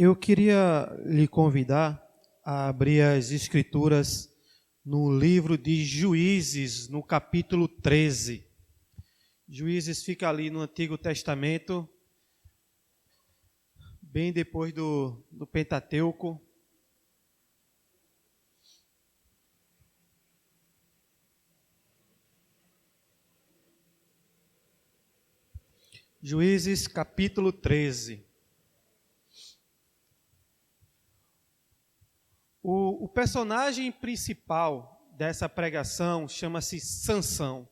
Eu queria lhe convidar a abrir as Escrituras no livro de Juízes, no capítulo 13. Juízes fica ali no Antigo Testamento, bem depois do Pentateuco. Juízes, capítulo 13. O personagem principal dessa pregação chama-se Sansão.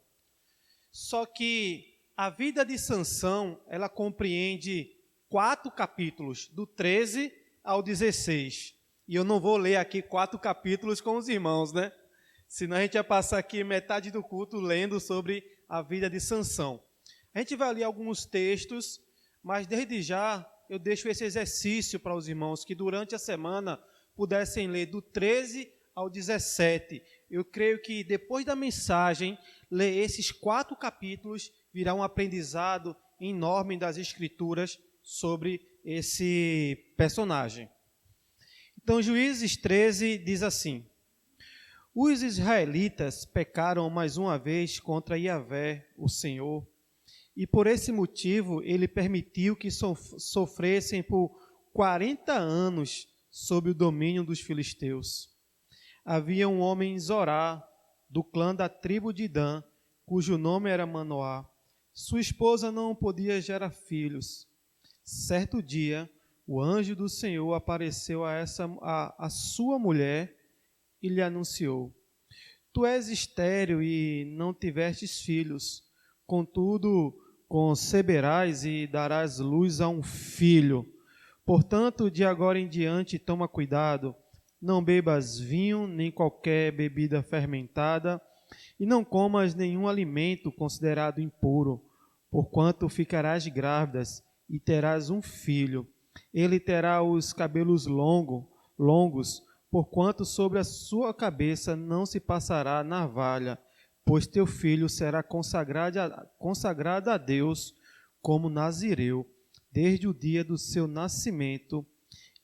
Só que a vida de Sansão, ela compreende 4 capítulos, do 13 ao 16. E eu não vou ler aqui 4 capítulos com os irmãos, né? Senão a gente ia passar aqui metade do culto lendo sobre a vida de Sansão. A gente vai ler alguns textos, mas desde já eu deixo esse exercício para os irmãos, que durante a semana pudessem ler do 13 ao 17. Eu creio que depois da mensagem, ler esses 4 capítulos virá um aprendizado enorme das Escrituras sobre esse personagem. Então, Juízes 13 diz assim: os israelitas pecaram mais uma vez contra Yahvé, o Senhor, e por esse motivo ele permitiu que sofressem por 40 anos sob o domínio dos filisteus. Havia um homem em Zorá, do clã da tribo de Dan, cujo nome era Manoá. Sua esposa não podia gerar filhos. Certo dia, o anjo do Senhor apareceu a sua mulher e lhe anunciou: tu és estéril e não tivestes filhos, contudo conceberás e darás luz a um filho. Portanto, de agora em diante, toma cuidado, não bebas vinho, nem qualquer bebida fermentada, e não comas nenhum alimento considerado impuro, porquanto ficarás grávidas e terás um filho. Ele terá os cabelos longos, porquanto sobre a sua cabeça não se passará navalha, pois teu filho será consagrado a Deus como nazireu, desde o dia do seu nascimento,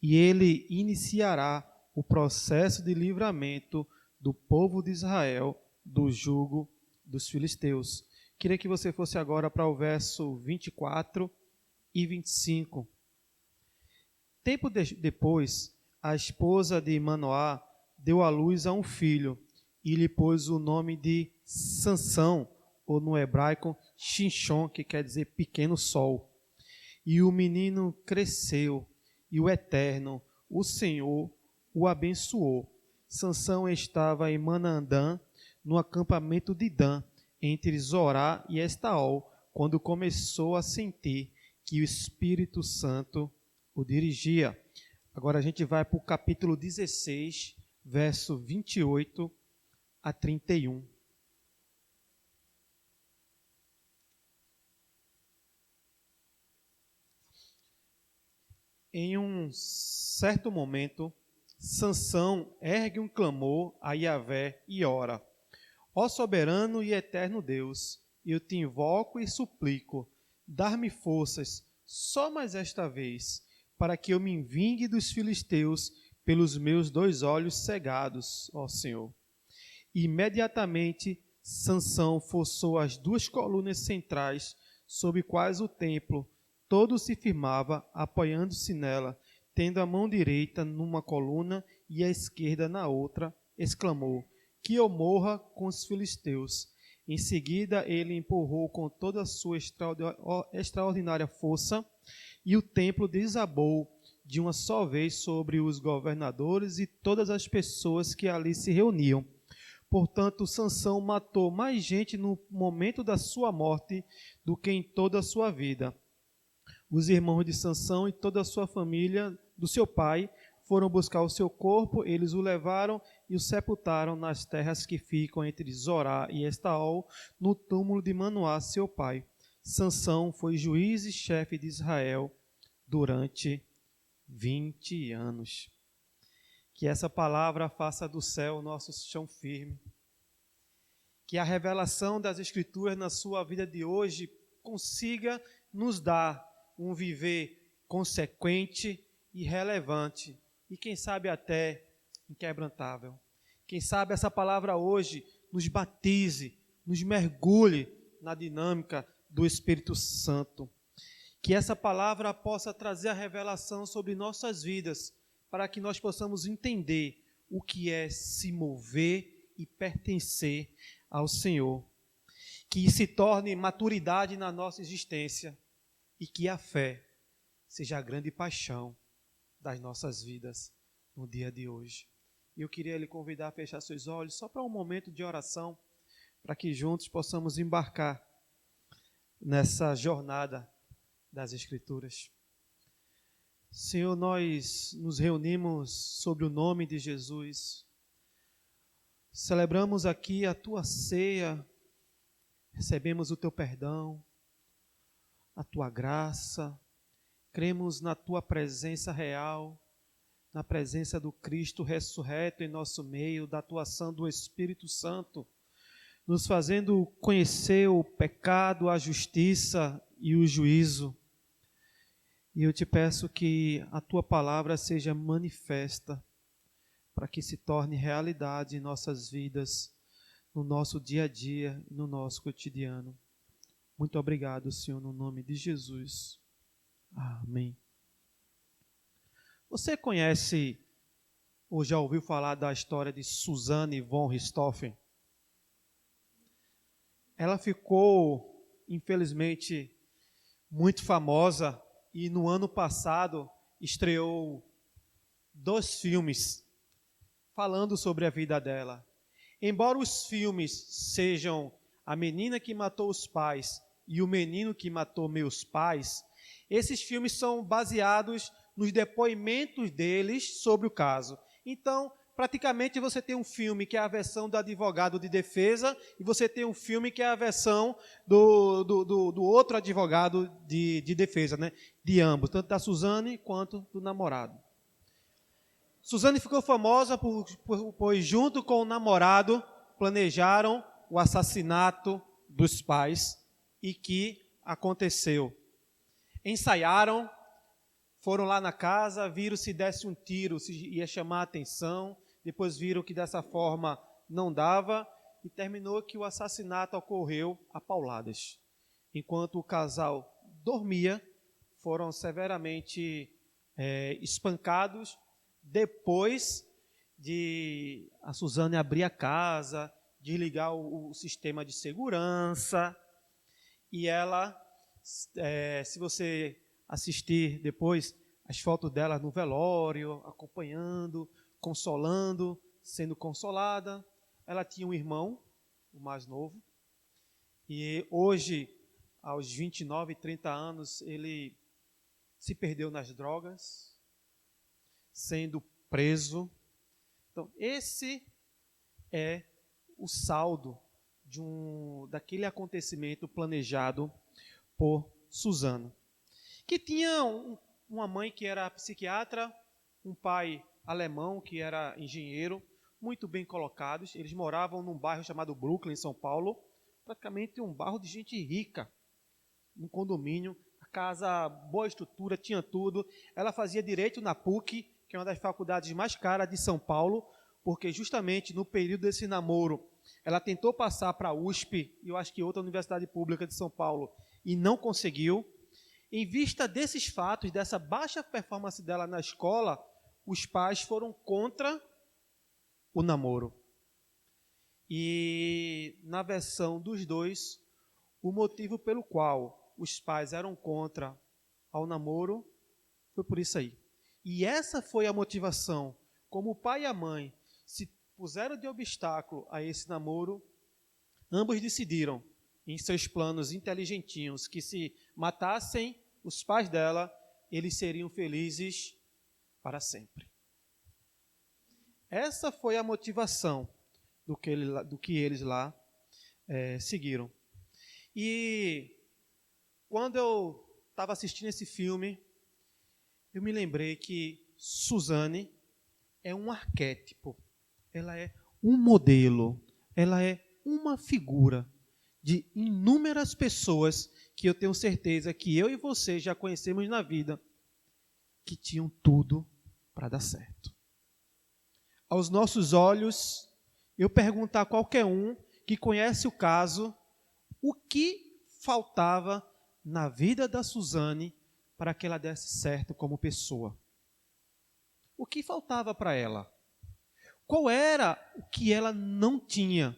e ele iniciará o processo de livramento do povo de Israel do jugo dos filisteus. Queria que você fosse agora para o verso 24 e 25. Tempo depois, a esposa de Manoá deu à luz a um filho e lhe pôs o nome de Sansão, ou no hebraico, Shinshon, que quer dizer pequeno sol. E o menino cresceu, e o Eterno, o Senhor, o abençoou. Sansão estava em Manaandã, no acampamento de Dan, entre Zorá e Estaol, quando começou a sentir que o Espírito Santo o dirigia. Agora a gente vai para o capítulo 16, verso 28 a 31. Em um certo momento, Sansão ergue um clamor a Yahvé e ora: ó soberano e eterno Deus, eu te invoco e suplico, dar-me forças só mais esta vez, para que eu me vingue dos filisteus pelos meus 2 olhos cegados, ó Senhor. Imediatamente, Sansão forçou as 2 colunas centrais, sob quais o templo todo se firmava, apoiando-se nela, tendo a mão direita numa coluna e a esquerda na outra, exclamou: que eu morra com os filisteus. Em seguida, ele empurrou com toda a sua extraordinária força, e o templo desabou de uma só vez sobre os governadores e todas as pessoas que ali se reuniam. Portanto, Sansão matou mais gente no momento da sua morte do que em toda a sua vida. Os irmãos de Sansão e toda a sua família do seu pai foram buscar o seu corpo, eles o levaram e o sepultaram nas terras que ficam entre Zorá e Estaol, no túmulo de Manoá, seu pai. Sansão foi juiz e chefe de Israel durante 20 anos. Que essa palavra faça do céu o nosso chão firme. Que a revelação das Escrituras na sua vida de hoje consiga nos dar um viver consequente irrelevante e, quem sabe, até inquebrantável. Quem sabe essa palavra hoje nos batize, nos mergulhe na dinâmica do Espírito Santo. Que essa palavra possa trazer a revelação sobre nossas vidas, para que nós possamos entender o que é se mover e pertencer ao Senhor. Que se torne maturidade na nossa existência e que a fé seja a grande paixão das nossas vidas no dia de hoje. E eu queria lhe convidar a fechar seus olhos só para um momento de oração, para que juntos possamos embarcar nessa jornada das Escrituras. Senhor, nós nos reunimos sobre o nome de Jesus, celebramos aqui a Tua ceia, recebemos o Teu perdão, a Tua graça, cremos na Tua presença real, na presença do Cristo ressurreto em nosso meio, da atuação do Espírito Santo, nos fazendo conhecer o pecado, a justiça e o juízo. E eu te peço que a Tua palavra seja manifesta, para que se torne realidade em nossas vidas, no nosso dia a dia e no nosso cotidiano. Muito obrigado, Senhor, no nome de Jesus. Amém. Você conhece ou já ouviu falar da história de Suzanne von Richthofen? Ela ficou, infelizmente, muito famosa e no ano passado estreou 2 filmes falando sobre a vida dela. Embora os filmes sejam A Menina que Matou os Pais e O Menino que Matou Meus Pais, esses filmes são baseados nos depoimentos deles sobre o caso. Então, praticamente você tem um filme que é a versão do advogado de defesa e você tem um filme que é a versão do outro advogado de defesa, né? De ambos, tanto da Suzanne quanto do namorado. Suzanne ficou famosa pois junto com o namorado planejaram o assassinato dos pais e que aconteceu. Ensaiaram, foram lá na casa, viram se desse um tiro, se ia chamar a atenção, depois viram que dessa forma não dava e terminou que o assassinato ocorreu a pauladas. Enquanto o casal dormia, foram severamente espancados depois de a Suzanne abrir a casa, desligar o sistema de segurança e ela, se você assistir depois as fotos dela no velório, acompanhando, consolando, sendo consolada. Ela tinha um irmão, o mais novo, e hoje, aos 29, 30 anos, ele se perdeu nas drogas, sendo preso. Então, esse é o saldo daquele acontecimento planejado por Suzanne, que tinha uma mãe que era psiquiatra, um pai alemão que era engenheiro, muito bem colocados. Eles moravam num bairro chamado Brooklyn, em São Paulo, praticamente um bairro de gente rica, um condomínio, a casa, boa estrutura, tinha tudo. Ela fazia direito na PUC, que é uma das faculdades mais caras de São Paulo, porque justamente no período desse namoro, ela tentou passar para a USP, e eu acho que outra universidade pública de São Paulo, e não conseguiu. Em vista desses fatos, dessa baixa performance dela na escola, os pais foram contra o namoro. E na versão dos dois, o motivo pelo qual os pais eram contra ao namoro foi por isso aí. E essa foi a motivação. Como o pai e a mãe se puseram de obstáculo a esse namoro, ambos decidiram, em seus planos inteligentinhos, que se matassem os pais dela, eles seriam felizes para sempre. Essa foi a motivação do que eles lá seguiram. E quando eu estava assistindo esse filme, eu me lembrei que Suzanne é um arquétipo, ela é um modelo, ela é uma figura de inúmeras pessoas que eu tenho certeza que eu e você já conhecemos na vida, que tinham tudo para dar certo. Aos nossos olhos, eu perguntar a qualquer um que conhece o caso, o que faltava na vida da Suzane para que ela desse certo como pessoa? O que faltava para ela? Qual era o que ela não tinha?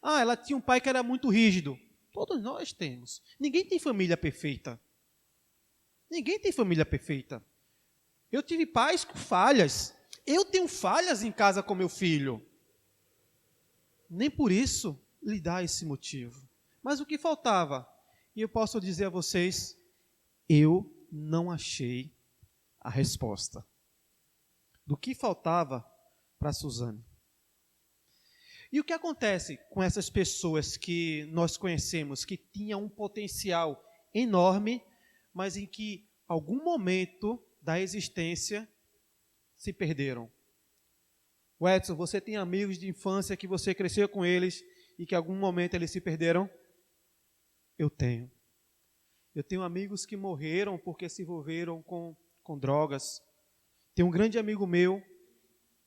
Ela tinha um pai que era muito rígido. Todos nós temos. Ninguém tem família perfeita. Ninguém tem família perfeita. Eu tive pais com falhas. Eu tenho falhas em casa com meu filho. Nem por isso lhe dá esse motivo. Mas o que faltava? E eu posso dizer a vocês, eu não achei a resposta. Do que faltava para Suzane. E o que acontece com essas pessoas que nós conhecemos, que tinham um potencial enorme, mas em que algum momento da existência se perderam? Edson, você tem amigos de infância que você cresceu com eles e que em algum momento eles se perderam? Eu tenho. Eu tenho amigos que morreram porque se envolveram com drogas. Tem um grande amigo meu,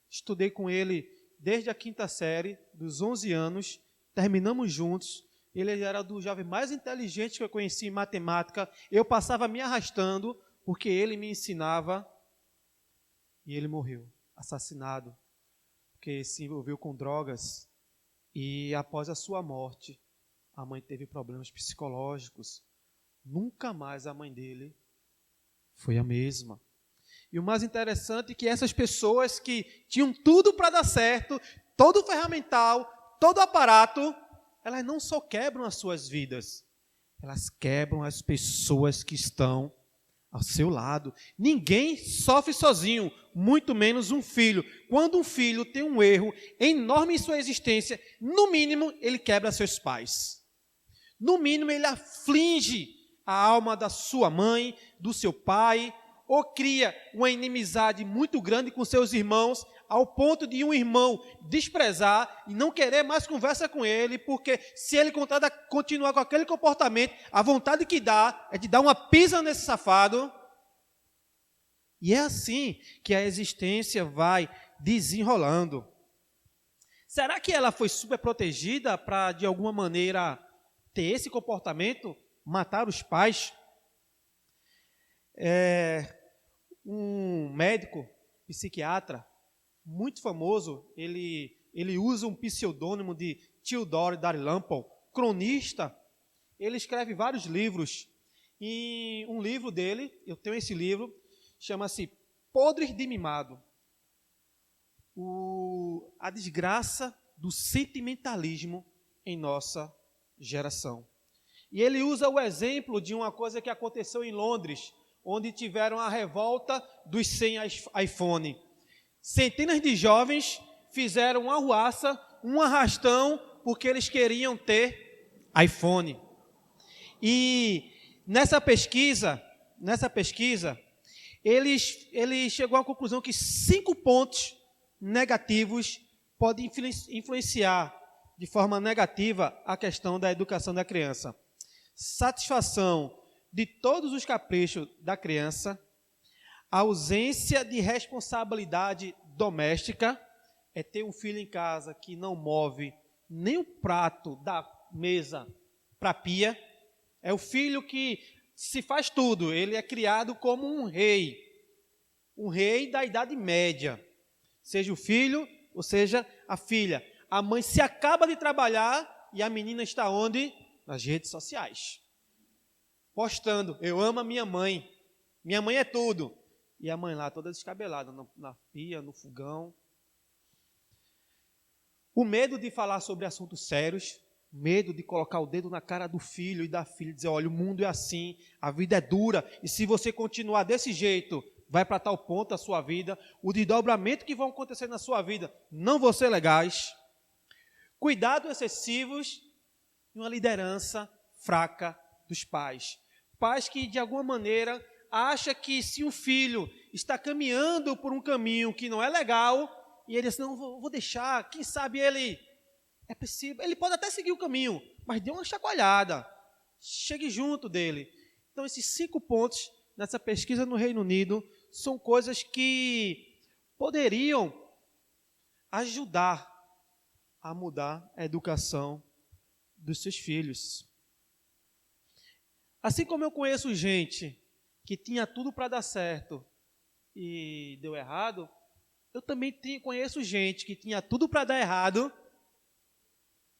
estudei com ele desde a 5ª série, dos 11 anos, terminamos juntos. Ele era do jovem mais inteligente que eu conheci em matemática. Eu passava me arrastando porque ele me ensinava e ele morreu, assassinado, porque se envolveu com drogas e após a sua morte, a mãe teve problemas psicológicos. Nunca mais a mãe dele foi a mesma. E o mais interessante é que essas pessoas que tinham tudo para dar certo, todo o ferramental, todo o aparato, elas não só quebram as suas vidas, elas quebram as pessoas que estão ao seu lado. Ninguém sofre sozinho, muito menos um filho. Quando um filho tem um erro enorme em sua existência, no mínimo ele quebra seus pais. No mínimo ele aflige a alma da sua mãe, do seu pai, ou cria uma inimizade muito grande com seus irmãos, ao ponto de um irmão desprezar e não querer mais conversa com ele, porque se ele continuar com aquele comportamento, a vontade que dá é de dar uma pisa nesse safado. E é assim que a existência vai desenrolando. Será que ela foi super protegida para, de alguma maneira, ter esse comportamento? Matar os pais? Um médico, psiquiatra, muito famoso, ele usa um pseudônimo de Theodore Dalrymple, cronista. Ele escreve vários livros. E um livro dele, eu tenho esse livro, chama-se Podres de Mimado. A desgraça do sentimentalismo em nossa geração. E ele usa o exemplo de uma coisa que aconteceu em Londres, onde tiveram a revolta dos 100 iPhone. Centenas de jovens fizeram uma arruaça, um arrastão, porque eles queriam ter iPhone. E nessa pesquisa, ele chegou à conclusão que 5 pontos negativos podem influenciar de forma negativa a questão da educação da criança. Satisfação de todos os caprichos da criança, a ausência de responsabilidade doméstica, é ter um filho em casa que não move nem o prato da mesa para a pia, é o filho que se faz tudo, ele é criado como um rei da Idade Média, seja o filho ou seja a filha. A mãe se acaba de trabalhar e a menina está onde? Nas redes sociais. Postando, eu amo a minha mãe é tudo. E a mãe lá toda descabelada, na pia, no fogão. O medo de falar sobre assuntos sérios, medo de colocar o dedo na cara do filho e da filha, dizer, olha, o mundo é assim, a vida é dura, e se você continuar desse jeito, vai para tal ponto a sua vida, o desdobramento que vão acontecer na sua vida não vão ser legais. Cuidados excessivos e uma liderança fraca dos pais. Pais que, de alguma maneira, acham que se um filho está caminhando por um caminho que não é legal, e ele diz, não, vou deixar, quem sabe ele pode até seguir o caminho, mas dê uma chacoalhada, chegue junto dele. Então, esses 5 pontos nessa pesquisa no Reino Unido são coisas que poderiam ajudar a mudar a educação dos seus filhos. Assim como eu conheço gente que tinha tudo para dar certo e deu errado, eu também conheço gente que tinha tudo para dar errado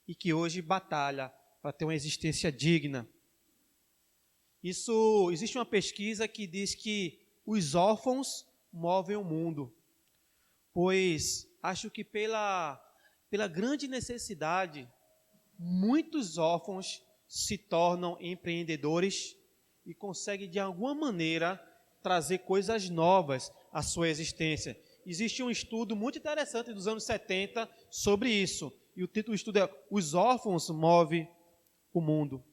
e que hoje batalha para ter uma existência digna. Existe uma pesquisa que diz que os órfãos movem o mundo, pois acho que pela grande necessidade, muitos órfãos se tornam empreendedores e conseguem, de alguma maneira, trazer coisas novas à sua existência. Existe um estudo muito interessante dos anos 70 sobre isso, e o título do estudo é Os Órfãos Movem o Mundo.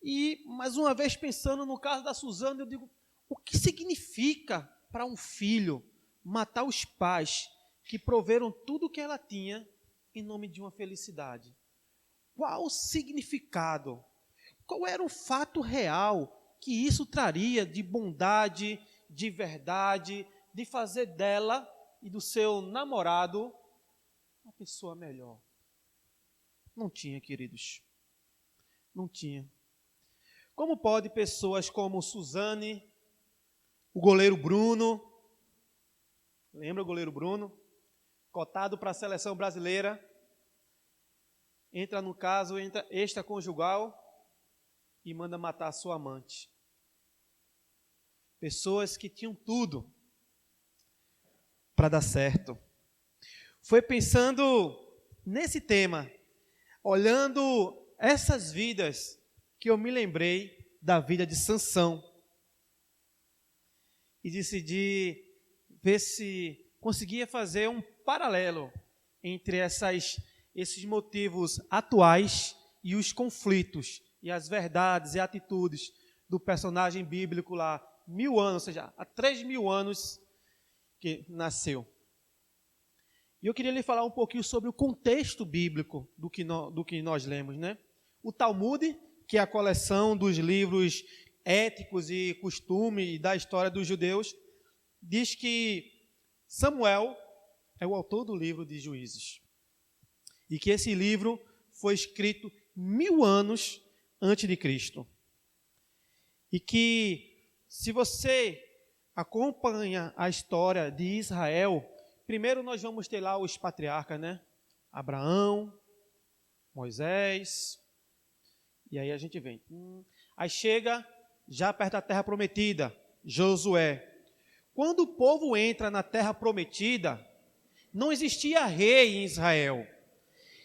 E, mais uma vez, pensando no caso da Suzana, eu digo, o que significa para um filho matar os pais que proveram tudo o que ela tinha em nome de uma felicidade? Qual o significado? Qual era o fato real que isso traria de bondade, de verdade, de fazer dela e do seu namorado uma pessoa melhor? Não tinha, queridos. Não tinha. Como pode pessoas como Suzane, o goleiro Bruno, lembra o goleiro Bruno? Cotado para a seleção brasileira, entra extraconjugal e manda matar a sua amante. Pessoas que tinham tudo para dar certo. Foi pensando nesse tema, olhando essas vidas, que eu me lembrei da vida de Sansão. E decidi ver se conseguia fazer um paralelo entre esses motivos atuais e os conflitos, e as verdades e atitudes do personagem bíblico lá, 1000 anos, ou seja, há 3000 anos que nasceu. E eu queria lhe falar um pouquinho sobre o contexto bíblico do que nós lemos, né? O Talmud, que é a coleção dos livros éticos e costume da história dos judeus, diz que Samuel é o autor do livro de Juízes. E que esse livro foi escrito 1000 anos antes de Cristo. E que, se você acompanha a história de Israel, primeiro nós vamos ter lá os patriarcas, né? Abraão, Moisés, e aí a gente vem. Aí chega, já perto da terra prometida, Josué. Quando o povo entra na terra prometida, não existia rei em Israel.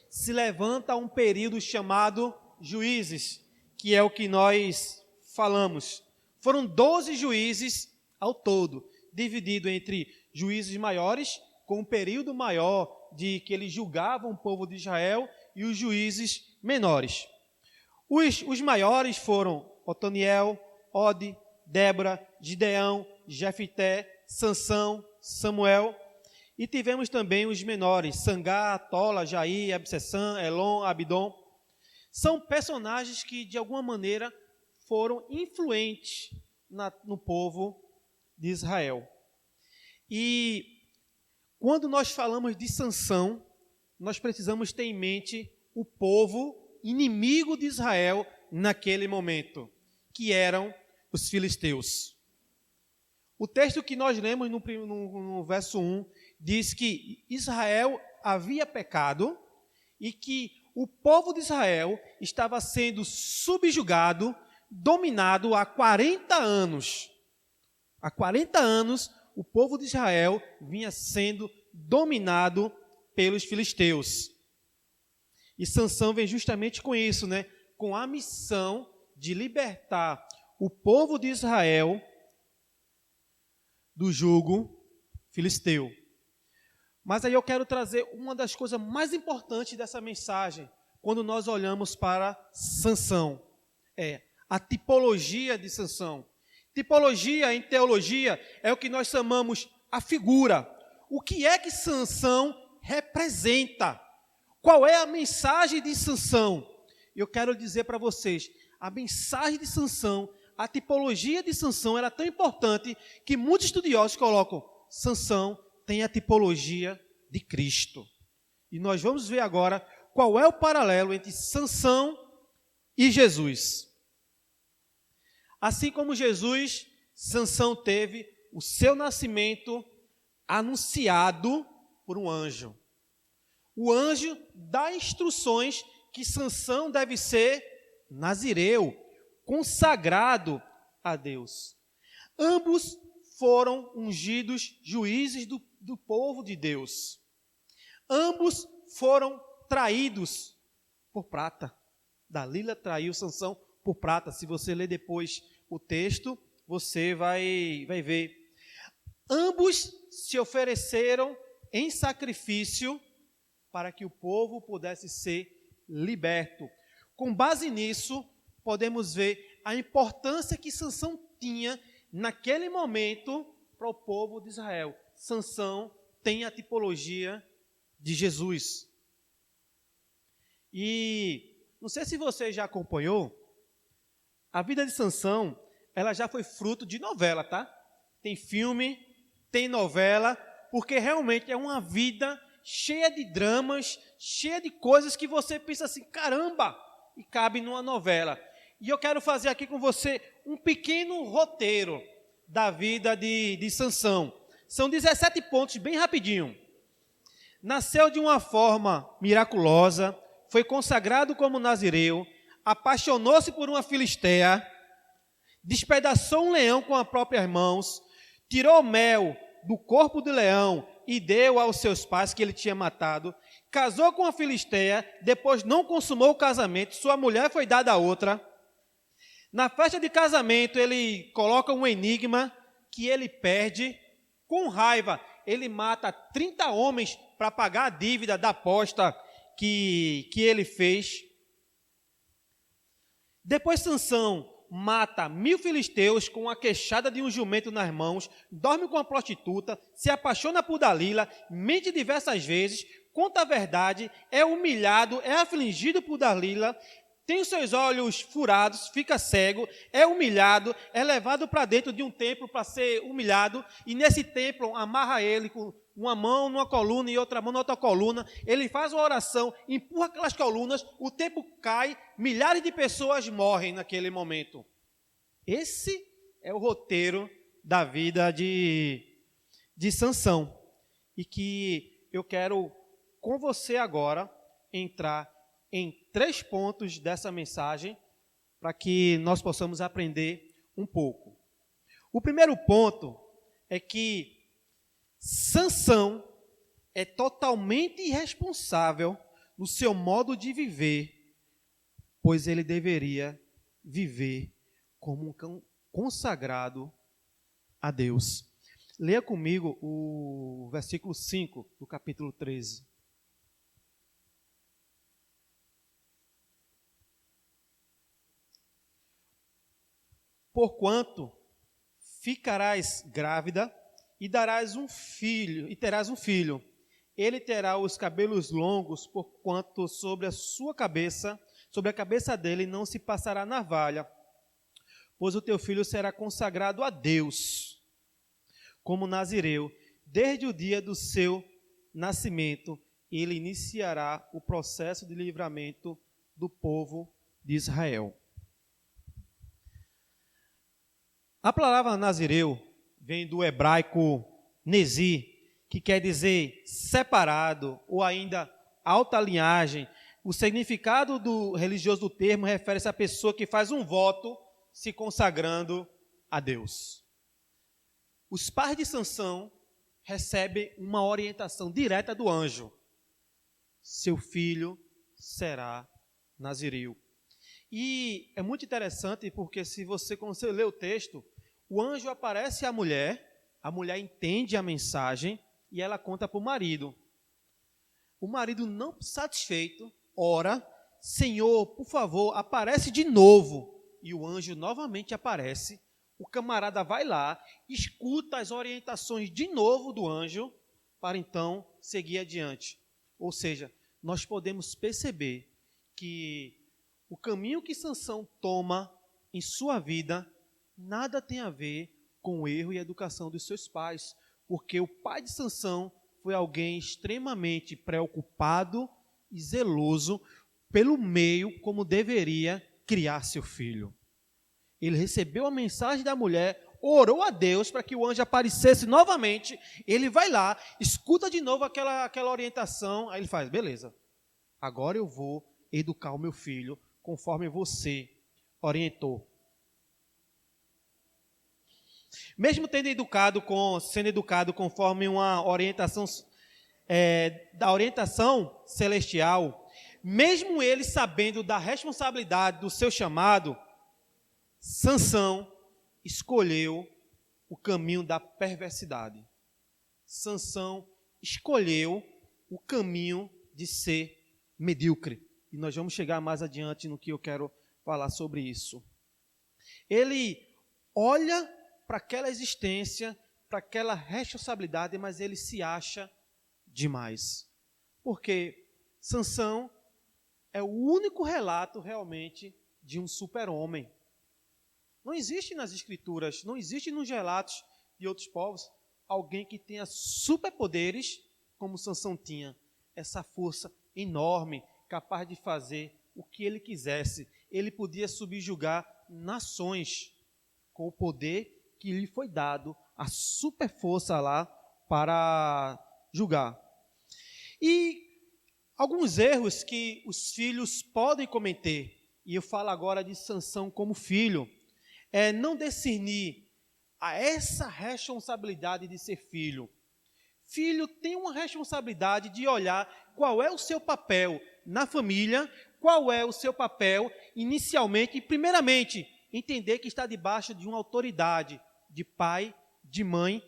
Se levanta um período chamado Juízes, que é o que nós falamos. Foram 12 juízes ao todo, dividido entre juízes maiores, com um período maior de que eles julgavam o povo de Israel, e os juízes menores. Os maiores foram Otoniel, Ode, Débora, Gideão, Jefité, Sansão, Samuel. E tivemos também os menores, Sangá, Tola, Jair, Absessã, Elon, Abidom. São personagens que, de alguma maneira, foram influentes no povo de Israel. E quando nós falamos de Sansão, nós precisamos ter em mente o povo inimigo de Israel naquele momento, que eram os filisteus. O texto que nós lemos no verso 1 diz que Israel havia pecado e que o povo de Israel estava sendo subjugado, dominado há 40 anos. Há 40 anos, o povo de Israel vinha sendo dominado pelos filisteus. E Sansão vem justamente com isso, né? Com a missão de libertar o povo de Israel do jugo filisteu. Mas aí eu quero trazer uma das coisas mais importantes dessa mensagem, quando nós olhamos para Sansão, é a tipologia de Sansão. Tipologia em teologia é o que nós chamamos a figura. O que é que Sansão representa? Qual é a mensagem de Sansão? Eu quero dizer para vocês, a mensagem de Sansão a tipologia de Sansão era tão importante que muitos estudiosos colocam: Sansão tem a tipologia de Cristo. E nós vamos ver agora qual é o paralelo entre Sansão e Jesus. Assim como Jesus, Sansão teve o seu nascimento anunciado por um anjo. O anjo dá instruções que Sansão deve ser nazireu, consagrado a Deus. Ambos foram ungidos juízes do povo de Deus. Ambos foram traídos por prata. Dalila traiu Sansão por prata. Se você ler depois o texto, você vai ver. Ambos se ofereceram em sacrifício para que o povo pudesse ser liberto. Com base nisso, podemos ver a importância que Sansão tinha naquele momento para o povo de Israel. Sansão tem a tipologia de Jesus. E não sei se você já acompanhou, a vida de Sansão, ela já foi fruto de novela, tá? Tem filme, tem novela, porque realmente é uma vida cheia de dramas, cheia de coisas que você pensa assim, caramba, e cabe numa novela. E eu quero fazer aqui com você um pequeno roteiro da vida de Sansão. São 17 pontos, bem rapidinho. Nasceu de uma forma miraculosa, foi consagrado como nazireu, apaixonou-se por uma filisteia, despedaçou um leão com as próprias mãos, tirou mel do corpo do leão e deu aos seus pais que ele tinha matado, casou com a filisteia, depois não consumou o casamento, sua mulher foi dada a outra. Na festa de casamento ele coloca um enigma que ele perde, com raiva ele mata 30 homens para pagar a dívida da aposta que ele fez. Depois Sansão mata 1000 filisteus com a queixada de um jumento nas mãos, dorme com uma prostituta, se apaixona por Dalila, mente diversas vezes, conta a verdade, é humilhado, é afligido por Dalila, tem os seus olhos furados, fica cego, é humilhado, é levado para dentro de um templo para ser humilhado, e nesse templo amarra ele com uma mão numa coluna e outra mão na outra coluna, ele faz uma oração, empurra aquelas colunas, o templo cai, milhares de pessoas morrem naquele momento. Esse é o roteiro da vida de Sansão, e que eu quero com você agora entrar em 3 pontos dessa mensagem para que nós possamos aprender um pouco. O primeiro ponto é que Sansão é totalmente irresponsável no seu modo de viver, pois ele deveria viver como um consagrado a Deus. Leia comigo o versículo 5 do capítulo 13. Porquanto ficarás grávida e terás um filho. Ele terá os cabelos longos, porquanto sobre a cabeça dele não se passará navalha, pois o teu filho será consagrado a Deus, como nazireu, desde o dia do seu nascimento, ele iniciará o processo de livramento do povo de Israel. A palavra nazireu vem do hebraico nezi, que quer dizer separado ou ainda alta linhagem. O significado religioso do termo refere-se à pessoa que faz um voto se consagrando a Deus. Os pais de Sansão recebem uma orientação direta do anjo. Seu filho será nazireu. E é muito interessante porque quando você lê o texto, o anjo aparece à mulher, a mulher entende a mensagem e ela conta para o marido. O marido, não satisfeito, ora: Senhor, por favor, aparece de novo. E o anjo novamente aparece. O camarada vai lá, escuta as orientações de novo do anjo, para então seguir adiante. Ou seja, nós podemos perceber que o caminho que Sansão toma em sua vida nada tem a ver com o erro e a educação dos seus pais, porque o pai de Sansão foi alguém extremamente preocupado e zeloso pelo meio como deveria criar seu filho. Ele recebeu a mensagem da mulher, orou a Deus para que o anjo aparecesse novamente. Ele vai lá, escuta de novo aquela orientação. Aí ele faz, beleza, agora eu vou educar o meu filho conforme você orientou. Mesmo sendo educado conforme uma orientação da orientação celestial, mesmo ele sabendo da responsabilidade do seu chamado, Sansão escolheu o caminho da perversidade. Sansão escolheu o caminho de ser medíocre. E nós vamos chegar mais adiante no que eu quero falar sobre isso. Ele olha para aquela existência, para aquela responsabilidade, mas ele se acha demais. Porque Sansão é o único relato realmente de um super-homem. Não existe nas escrituras, não existe nos relatos de outros povos alguém que tenha superpoderes como Sansão tinha. Essa força enorme, capaz de fazer o que ele quisesse. Ele podia subjugar nações com o poder que lhe foi dado, a super força lá para julgar. E alguns erros que os filhos podem cometer, e eu falo agora de Sansão como filho, é não discernir a essa responsabilidade de ser filho. Filho tem uma responsabilidade de olhar qual é o seu papel na família, qual é o seu papel inicialmente e primeiramente entender que está debaixo de uma autoridade de pai, de mãe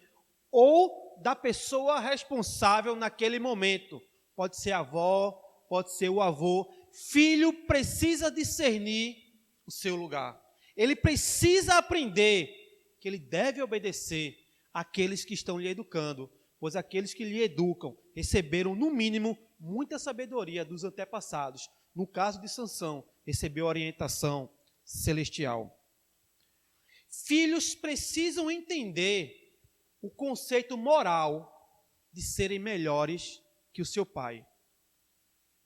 ou da pessoa responsável naquele momento. Pode ser a avó, pode ser o avô. Filho precisa discernir o seu lugar. Ele precisa aprender que ele deve obedecer àqueles que estão lhe educando, pois aqueles que lhe educam receberam, no mínimo, muita sabedoria dos antepassados. No caso de Sansão, recebeu orientação celestial. Filhos precisam entender o conceito moral de serem melhores que o seu pai.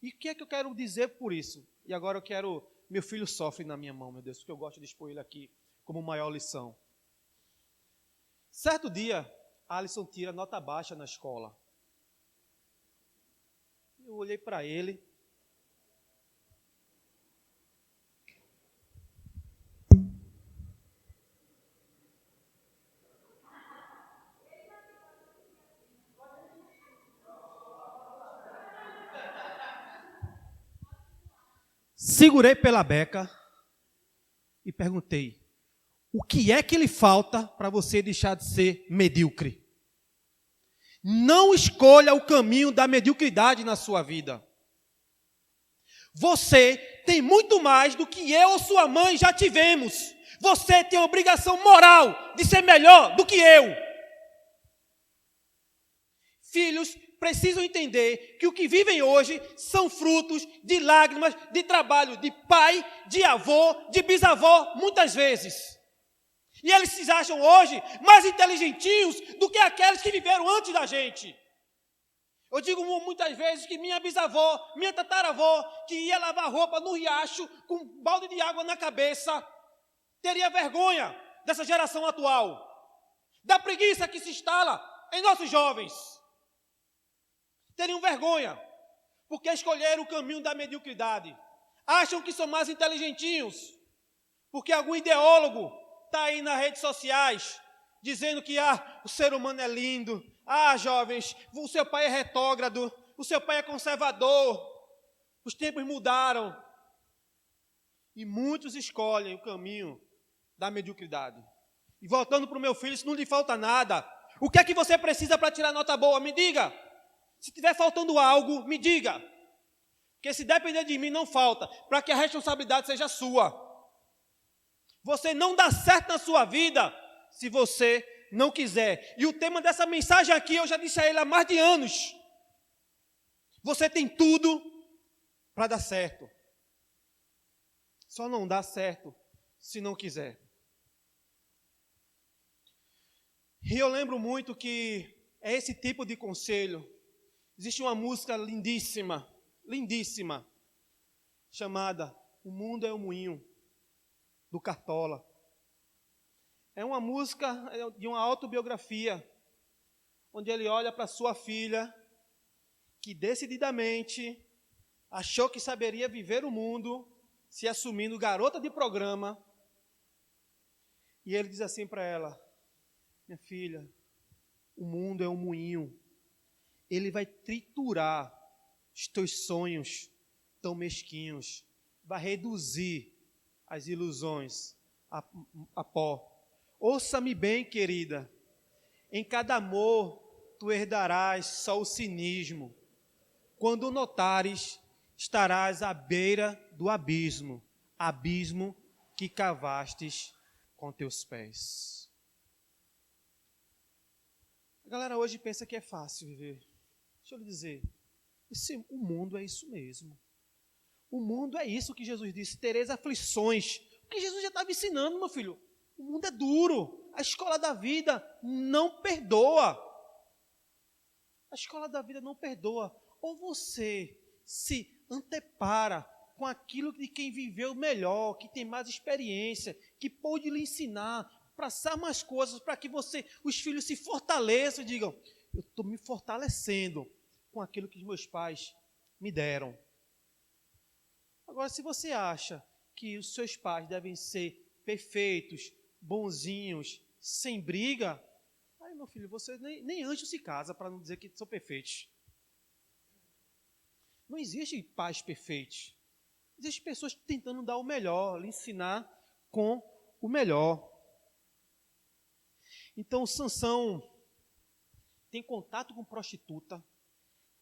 E o que é que eu quero dizer por isso? E agora eu quero... Meu filho sofre na minha mão, meu Deus, porque eu gosto de expor ele aqui como maior lição. Certo dia, Alisson tira nota baixa na escola. Eu olhei para ele. Segurei pela beca e perguntei: o que é que lhe falta para você deixar de ser medíocre? Não escolha o caminho da mediocridade na sua vida. Você tem muito mais do que eu ou sua mãe já tivemos. Você tem a obrigação moral de ser melhor do que eu. Filhos precisam entender que o que vivem hoje são frutos de lágrimas, de trabalho de pai, de avô, de bisavó, muitas vezes. E eles se acham hoje mais inteligentinhos do que aqueles que viveram antes da gente. Eu digo muitas vezes que minha bisavó, minha tataravó, que ia lavar roupa no riacho com um balde de água na cabeça, teria vergonha dessa geração atual, da preguiça que se instala em nossos jovens. Teriam vergonha, porque escolheram o caminho da mediocridade. Acham que são mais inteligentinhos, porque algum ideólogo está aí nas redes sociais, dizendo que o ser humano é lindo. Jovens, o seu pai é retrógrado, o seu pai é conservador. Os tempos mudaram. E muitos escolhem o caminho da mediocridade. E voltando para o meu filho, se não lhe falta nada, o que é que você precisa para tirar nota boa? Me diga. Se estiver faltando algo, me diga. Porque se depender de mim, não falta, para que a responsabilidade seja sua. Você não dá certo na sua vida se você não quiser. E o tema dessa mensagem aqui, eu já disse a ele há mais de anos. Você tem tudo para dar certo. Só não dá certo se não quiser. E eu lembro muito que é esse tipo de conselho. Existe uma música lindíssima, lindíssima, chamada O Mundo é um Moinho, do Cartola. É uma música de uma autobiografia, onde ele olha para sua filha, que decididamente achou que saberia viver o mundo, se assumindo garota de programa. E ele diz assim para ela: minha filha, o mundo é um moinho. Ele vai triturar os teus sonhos tão mesquinhos, vai reduzir as ilusões a pó. Ouça-me bem, querida, em cada amor tu herdarás só o cinismo. Quando notares, estarás à beira do abismo, abismo que cavastes com teus pés. A galera hoje pensa que é fácil viver. Deixa eu lhe dizer, o mundo é isso mesmo. O mundo é isso que Jesus disse, tereis aflições. O que Jesus já estava ensinando, meu filho. O mundo é duro. A escola da vida não perdoa. A escola da vida não perdoa. Ou você se antepara com aquilo de quem viveu melhor, que tem mais experiência, que pôde lhe ensinar, passar mais coisas para que os filhos se fortaleçam e digam: eu estou me fortalecendo com aquilo que os meus pais me deram. Agora, se você acha que os seus pais devem ser perfeitos, bonzinhos, sem briga, aí, meu filho, você nem anjo se casa para não dizer que são perfeitos. Não existe pais perfeitos. Existem pessoas tentando dar o melhor, lhe ensinar com o melhor. Então, Sansão tem contato com prostituta,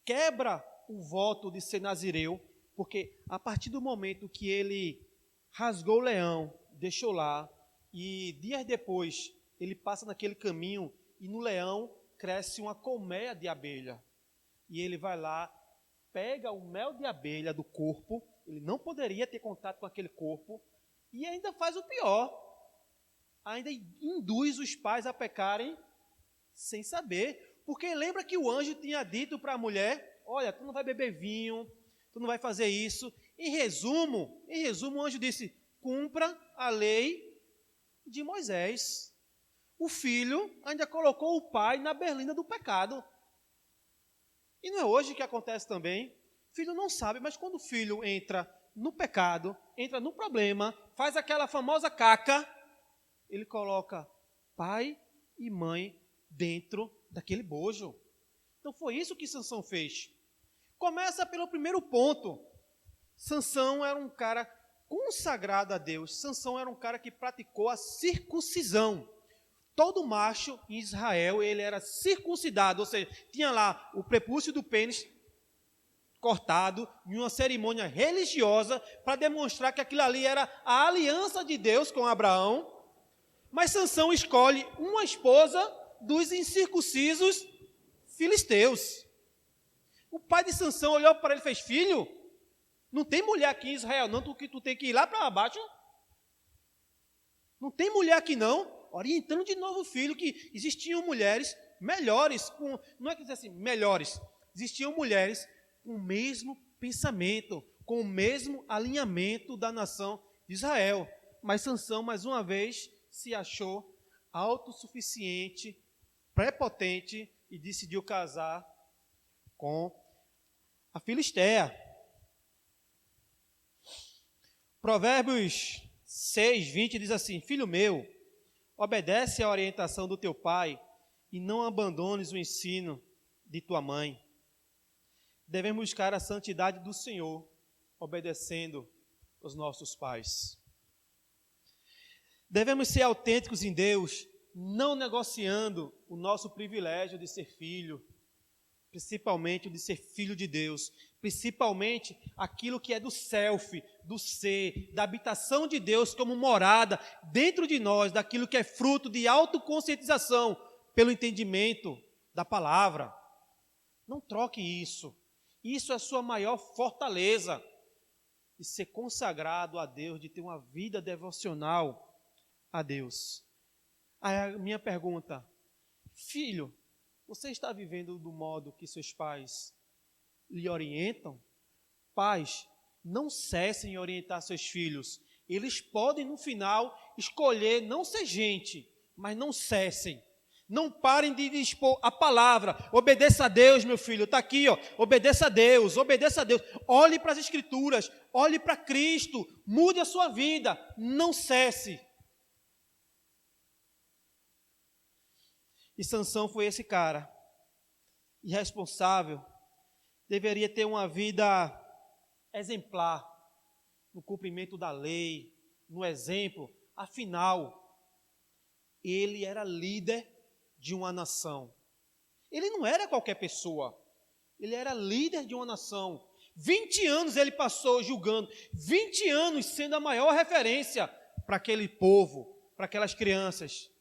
quebra o voto de ser nazireu, porque a partir do momento que ele rasgou o leão, deixou lá, e dias depois ele passa naquele caminho e no leão cresce uma colmeia de abelha. E ele vai lá, pega o mel de abelha do corpo, ele não poderia ter contato com aquele corpo, e ainda faz o pior, ainda induz os pais a pecarem sem saber, porque lembra que o anjo tinha dito para a mulher: olha, tu não vai beber vinho, tu não vai fazer isso. Em resumo, o anjo disse: cumpra a lei de Moisés. O filho ainda colocou o pai na berlinda do pecado. E não é hoje que acontece também. O filho não sabe, mas quando o filho entra no pecado, entra no problema, faz aquela famosa caca, ele coloca pai e mãe dentro daquele bojo. Então foi isso que Sansão fez. Começa pelo primeiro ponto. Sansão era um cara consagrado a Deus. Sansão era um cara que praticou a circuncisão. Todo macho em Israel, ele era circuncidado, ou seja, tinha lá o prepúcio do pênis cortado em uma cerimônia religiosa para demonstrar que aquilo ali era a aliança de Deus com Abraão. Mas Sansão escolhe uma esposa dos incircuncisos filisteus. O pai de Sansão olhou para ele e fez: filho, não tem mulher aqui em Israel não, tu tem que ir lá para baixo. Não tem mulher aqui não. Orientando de novo o filho que existiam mulheres melhores, não é que dizer assim, melhores, existiam mulheres com o mesmo pensamento, com o mesmo alinhamento da nação de Israel. Mas Sansão, mais uma vez, se achou autossuficiente, prepotente e decidiu casar com a Filistéia. Provérbios 6:20 diz assim: filho meu, obedece à orientação do teu pai e não abandones o ensino de tua mãe. Devemos buscar a santidade do Senhor, obedecendo os nossos pais. Devemos ser autênticos em Deus, não negociando o nosso privilégio de ser filho, principalmente o de ser filho de Deus, principalmente aquilo que é do self, do ser, da habitação de Deus como morada dentro de nós, daquilo que é fruto de autoconscientização pelo entendimento da palavra. Não troque isso. Isso é a sua maior fortaleza, de ser consagrado a Deus, de ter uma vida devocional a Deus. Aí a minha pergunta: filho, você está vivendo do modo que seus pais lhe orientam? Pais, não cessem em orientar seus filhos. Eles podem, no final, escolher não ser gente, mas não cessem. Não parem de expor a palavra. Obedeça a Deus, meu filho. Está aqui, ó. Obedeça a Deus, obedeça a Deus. Olhe para as Escrituras, olhe para Cristo. Mude a sua vida. Não cesse. E Sansão foi esse cara, irresponsável. Deveria ter uma vida exemplar, no cumprimento da lei, no exemplo. Afinal, ele era líder de uma nação. Ele não era qualquer pessoa. Ele era líder de uma nação. 20 anos ele passou julgando. 20 anos sendo a maior referência para aquele povo, para aquelas crianças.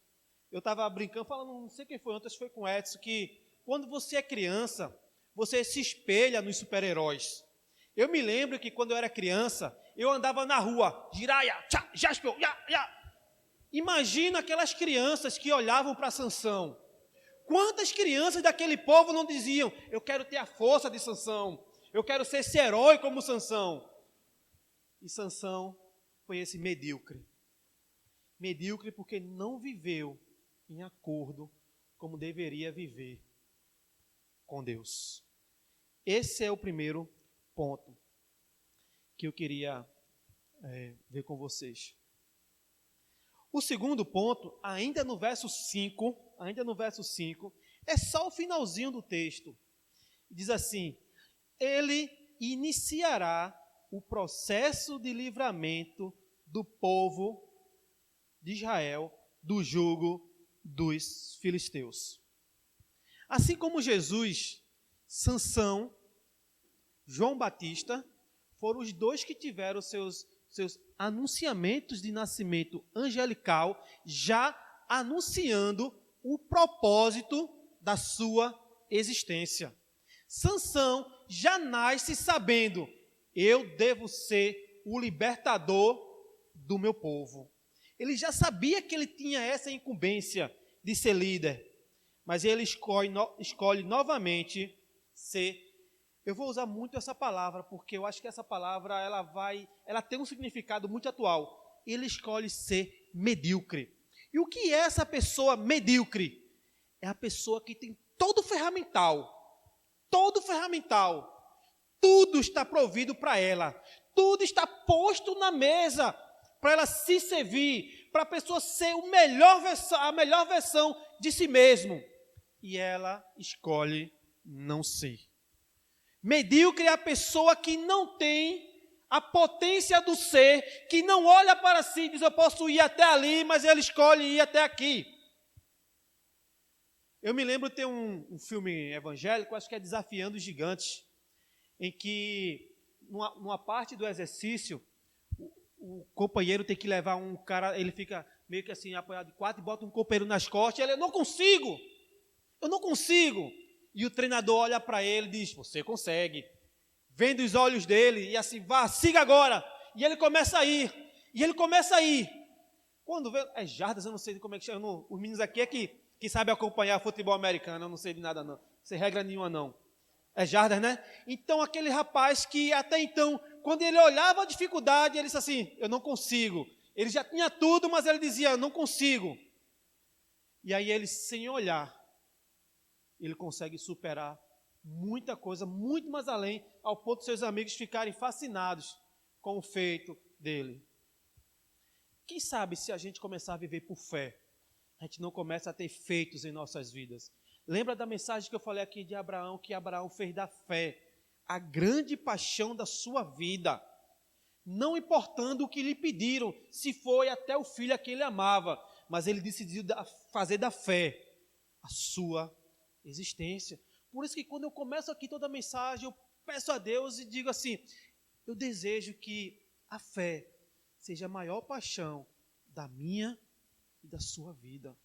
Eu estava brincando, falando, não sei quem foi ontem, foi com o Edson, que quando você é criança, você se espelha nos super-heróis. Eu me lembro que quando eu era criança, eu andava na rua, Jiraya, Jaspel, ya. Imagina aquelas crianças que olhavam para Sansão. Quantas crianças daquele povo não diziam, eu quero ter a força de Sansão, eu quero ser esse herói como Sansão. E Sansão foi esse medíocre. Medíocre porque não viveu em acordo como deveria viver com Deus. Esse é o primeiro ponto que eu queria ver com vocês. O segundo ponto, ainda no verso 5, é só o finalzinho do texto. Diz assim: ele iniciará o processo de livramento do povo de Israel do jugo dos filisteus. Assim como Jesus, Sansão, João Batista, foram os dois que tiveram seus anunciamentos de nascimento angelical, já anunciando o propósito da sua existência. Sansão já nasce sabendo, eu devo ser o libertador do meu povo. Ele já sabia que ele tinha essa incumbência de ser líder, mas ele escolhe novamente ser. Eu vou usar muito essa palavra, porque eu acho que essa palavra ela tem um significado muito atual. Ele escolhe ser medíocre. E o que é essa pessoa medíocre? É a pessoa que tem todo o ferramental, tudo está provido para ela, tudo está posto na mesa para ela se servir, para a pessoa ser a melhor versão de si mesmo. E ela escolhe não ser. Medíocre é a pessoa que não tem a potência do ser, que não olha para si e diz, eu posso ir até ali, mas ele escolhe ir até aqui. Eu me lembro de ter um filme evangélico, acho que é Desafiando os Gigantes, em que, numa parte do exercício, o companheiro tem que levar um cara, ele fica meio que assim, apoiado de quatro, e bota um companheiro nas costas, e ele, eu não consigo. E o treinador olha para ele e diz, você consegue. Vendo os olhos dele, e assim, vá, siga agora. E ele começa a ir. Quando vê, jardas, eu não sei como é que chama. Os meninos aqui é que sabem acompanhar futebol americano, eu não sei de nada não. Sem regra nenhuma não. É jardas, né? Então aquele rapaz que até então, quando ele olhava a dificuldade, ele disse assim, eu não consigo. Ele já tinha tudo, mas ele dizia, eu não consigo. E aí ele, sem olhar, ele consegue superar muita coisa, muito mais além, ao ponto de seus amigos ficarem fascinados com o feito dele. Quem sabe se a gente começar a viver por fé, a gente não começa a ter feitos em nossas vidas. Lembra da mensagem que eu falei aqui de Abraão, que Abraão fez da fé a grande paixão da sua vida, não importando o que lhe pediram, se foi até o filho a quem ele amava, mas ele decidiu fazer da fé a sua existência. Por isso que quando eu começo aqui toda a mensagem, eu peço a Deus e digo assim, eu desejo que a fé seja a maior paixão da minha e da sua vida.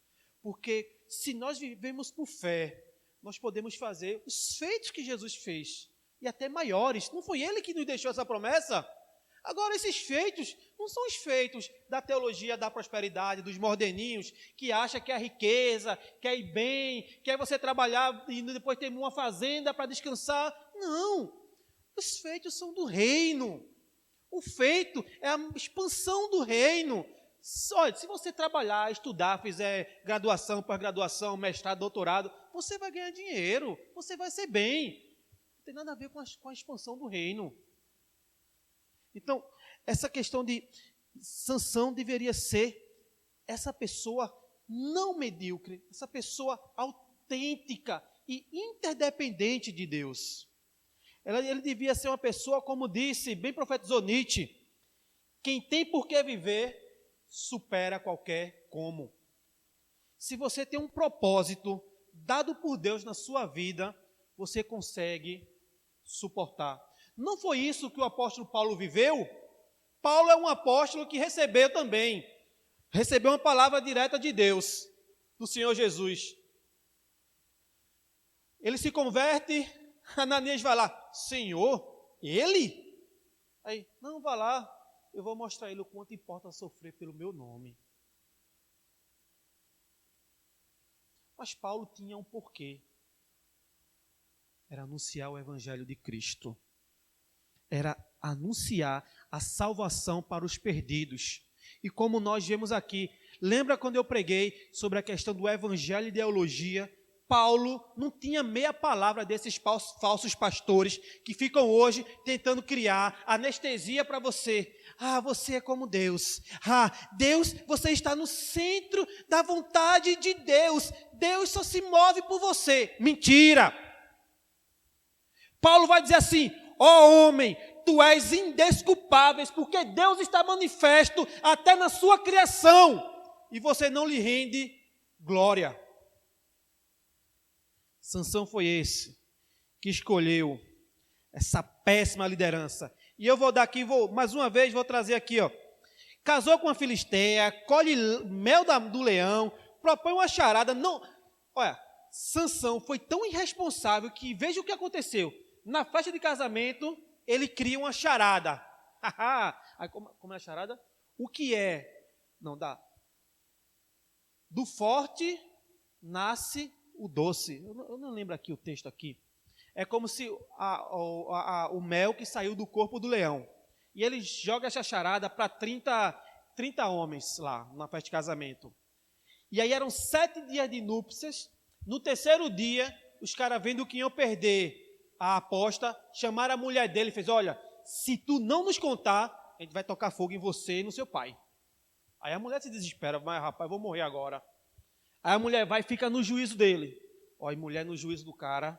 Porque se nós vivemos por fé, nós podemos fazer os feitos que Jesus fez, e até maiores. Não foi Ele que nos deixou essa promessa? Agora, esses feitos não são os feitos da teologia da prosperidade, dos moderninhos, que acha que é a riqueza, quer ir bem, quer você trabalhar e depois ter uma fazenda para descansar. Não, os feitos são do reino. O feito é a expansão do reino. Olha, se você trabalhar, estudar, fizer graduação, pós-graduação, mestrado, doutorado, você vai ganhar dinheiro, você vai ser bem. Não tem nada a ver com a expansão do reino. Então, essa questão de Sansão deveria ser essa pessoa não medíocre, essa pessoa autêntica e interdependente de Deus. Ele devia ser uma pessoa, como disse, bem profetizou Nietzsche, quem tem por que viver, supera qualquer como. Se você tem um propósito dado por Deus na sua vida, você consegue suportar. Não foi isso que o apóstolo Paulo viveu? Paulo é um apóstolo que recebeu também. Recebeu uma palavra direta de Deus, do Senhor Jesus. Ele se converte, Ananias vai lá, Senhor, ele? Aí, não, vá lá, eu vou mostrar a ele o quanto importa sofrer pelo meu nome. Mas Paulo tinha um porquê. Era anunciar o evangelho de Cristo. Era anunciar a salvação para os perdidos. E como nós vemos aqui, lembra quando eu preguei sobre a questão do evangelho e ideologia? Paulo não tinha meia palavra desses falsos pastores que ficam hoje tentando criar anestesia para você. Ah, você é como Deus. Ah, Deus, você está no centro da vontade de Deus. Deus só se move por você. Mentira! Paulo vai dizer assim, ó homem, tu és indesculpável, porque Deus está manifesto até na sua criação, e você não lhe rende glória. Sansão foi esse que escolheu essa péssima liderança. E eu vou dar aqui, mais uma vez, vou trazer aqui, ó. Casou com uma filisteia, colhe mel do leão, propõe uma charada. Não, olha, Sansão foi tão irresponsável que veja o que aconteceu. Na festa de casamento, ele cria uma charada. Aí, como é a charada? O que é? Não dá. Do forte nasce o doce. Eu não lembro aqui o texto aqui. É como se o mel que saiu do corpo do leão. E ele joga essa charada para 30 homens lá, na festa de casamento. E aí eram 7 dias de núpcias. No terceiro dia, os caras vendo que iam perder a aposta, chamaram a mulher dele e fez, olha, se tu não nos contar, a gente vai tocar fogo em você e no seu pai. Aí a mulher se desespera, mas rapaz, eu vou morrer agora. Aí a mulher vai e fica no juízo dele. Olha, mulher no juízo do cara.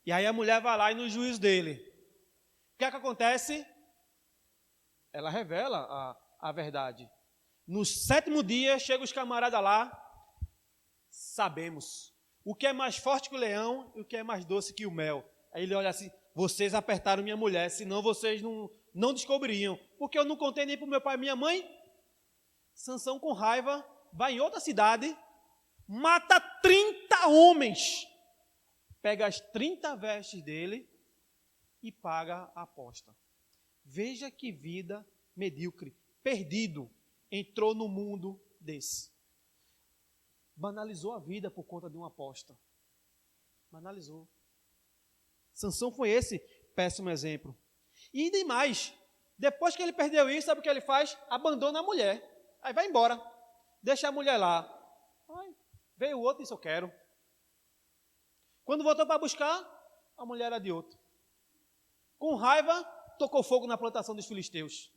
E aí a mulher vai lá e no juízo dele. O que é que acontece? Ela revela a verdade. No 7º dia, chegam os camaradas lá, sabemos o que é mais forte que o leão e o que é mais doce que o mel. Aí ele olha assim, vocês apertaram minha mulher, senão vocês não descobririam. Porque eu não contei nem para o meu pai e minha mãe. Sansão com raiva, vai em outra cidade, mata 30 homens. Pega as 30 vestes dele e paga a aposta. Veja que vida medíocre, perdido, entrou no mundo desse. Banalizou a vida por conta de uma aposta. Banalizou. Sansão foi esse péssimo exemplo. E demais, depois que ele perdeu isso, sabe o que ele faz? Abandona a mulher. Aí vai embora. Deixa a mulher lá. Aí, veio o outro e disse, eu quero. Quando voltou para buscar, a mulher era de outro. Com raiva, tocou fogo na plantação dos filisteus.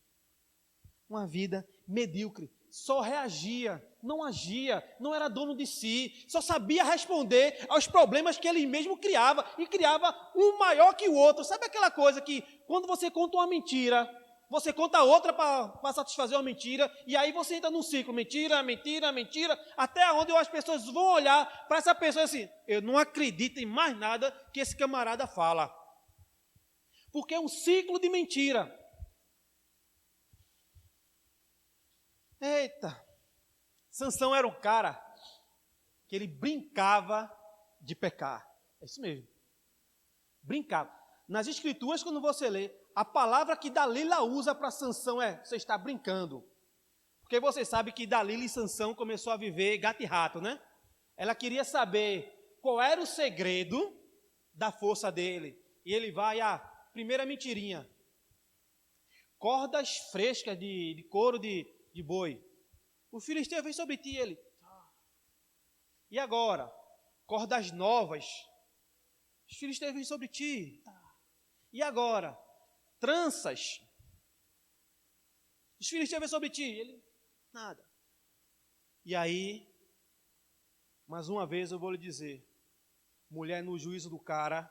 Uma vida medíocre. Só reagia, não agia, não era dono de si, só sabia responder aos problemas que ele mesmo criava, e criava um maior que o outro. Sabe aquela coisa que, quando você conta uma mentira, você conta outra para satisfazer uma mentira, e aí você entra num ciclo, mentira, mentira, mentira, até onde as pessoas vão olhar para essa pessoa assim, eu não acredito em mais nada que esse camarada fala. Porque é um ciclo de mentira. Eita, Sansão era um cara que ele brincava de pecar. É isso mesmo. Brincava. nas escrituras, quando você lê, a palavra que Dalila usa para Sansão é, você está brincando. Porque você sabe que Dalila e Sansão começou a viver gato e rato, né? Ela queria saber qual era o segredo da força dele. E ele vai, primeira mentirinha. Cordas frescas de couro de boi. O filisteu vem sobre ti, ele. E agora? Cordas novas. Os filisteus vêm sobre ti. E agora? Tranças. Os filisteus vêm sobre ti. Ele, nada. E aí, mais uma vez eu vou lhe dizer, mulher no juízo do cara,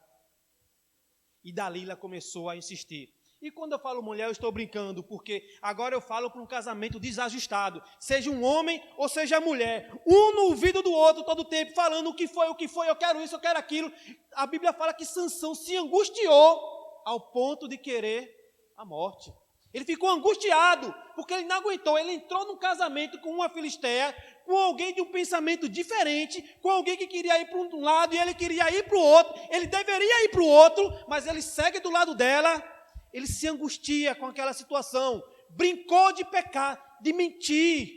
e Dalila começou a insistir. E quando eu falo mulher, eu estou brincando, porque agora eu falo para um casamento desajustado. Seja um homem ou seja mulher. Um no ouvido do outro todo o tempo, falando o que foi, eu quero isso, eu quero aquilo. A Bíblia fala que Sansão se angustiou ao ponto de querer a morte. Ele ficou angustiado, porque ele não aguentou. Ele entrou num casamento com uma filisteia, com alguém de um pensamento diferente, com alguém que queria ir para um lado e ele queria ir para o outro. Ele deveria ir para o outro, mas ele segue do lado dela. Ele se angustia com aquela situação, brincou de pecar, de mentir.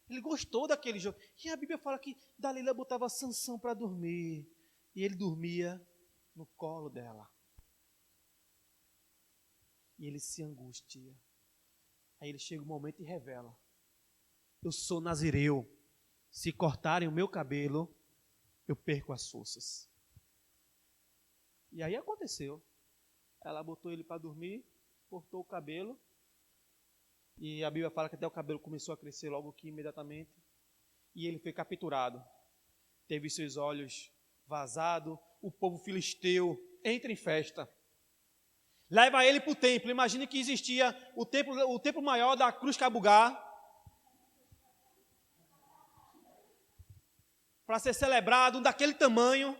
Ele gostou daquele jogo. E a Bíblia fala que Dalila botava Sansão para dormir, e ele dormia no colo dela. E ele se angustia. Aí ele chega um momento e revela: eu sou nazireu, se cortarem o meu cabelo, eu perco as forças. E aí aconteceu. Ela botou ele para dormir, cortou o cabelo, e a Bíblia fala que até o cabelo começou a crescer logo que imediatamente, e ele foi capturado. Teve seus olhos vazados, o povo filisteu entra em festa. Leva ele para o templo. Imagine que existia o templo maior da Cruz Cabugá, para ser celebrado, daquele tamanho.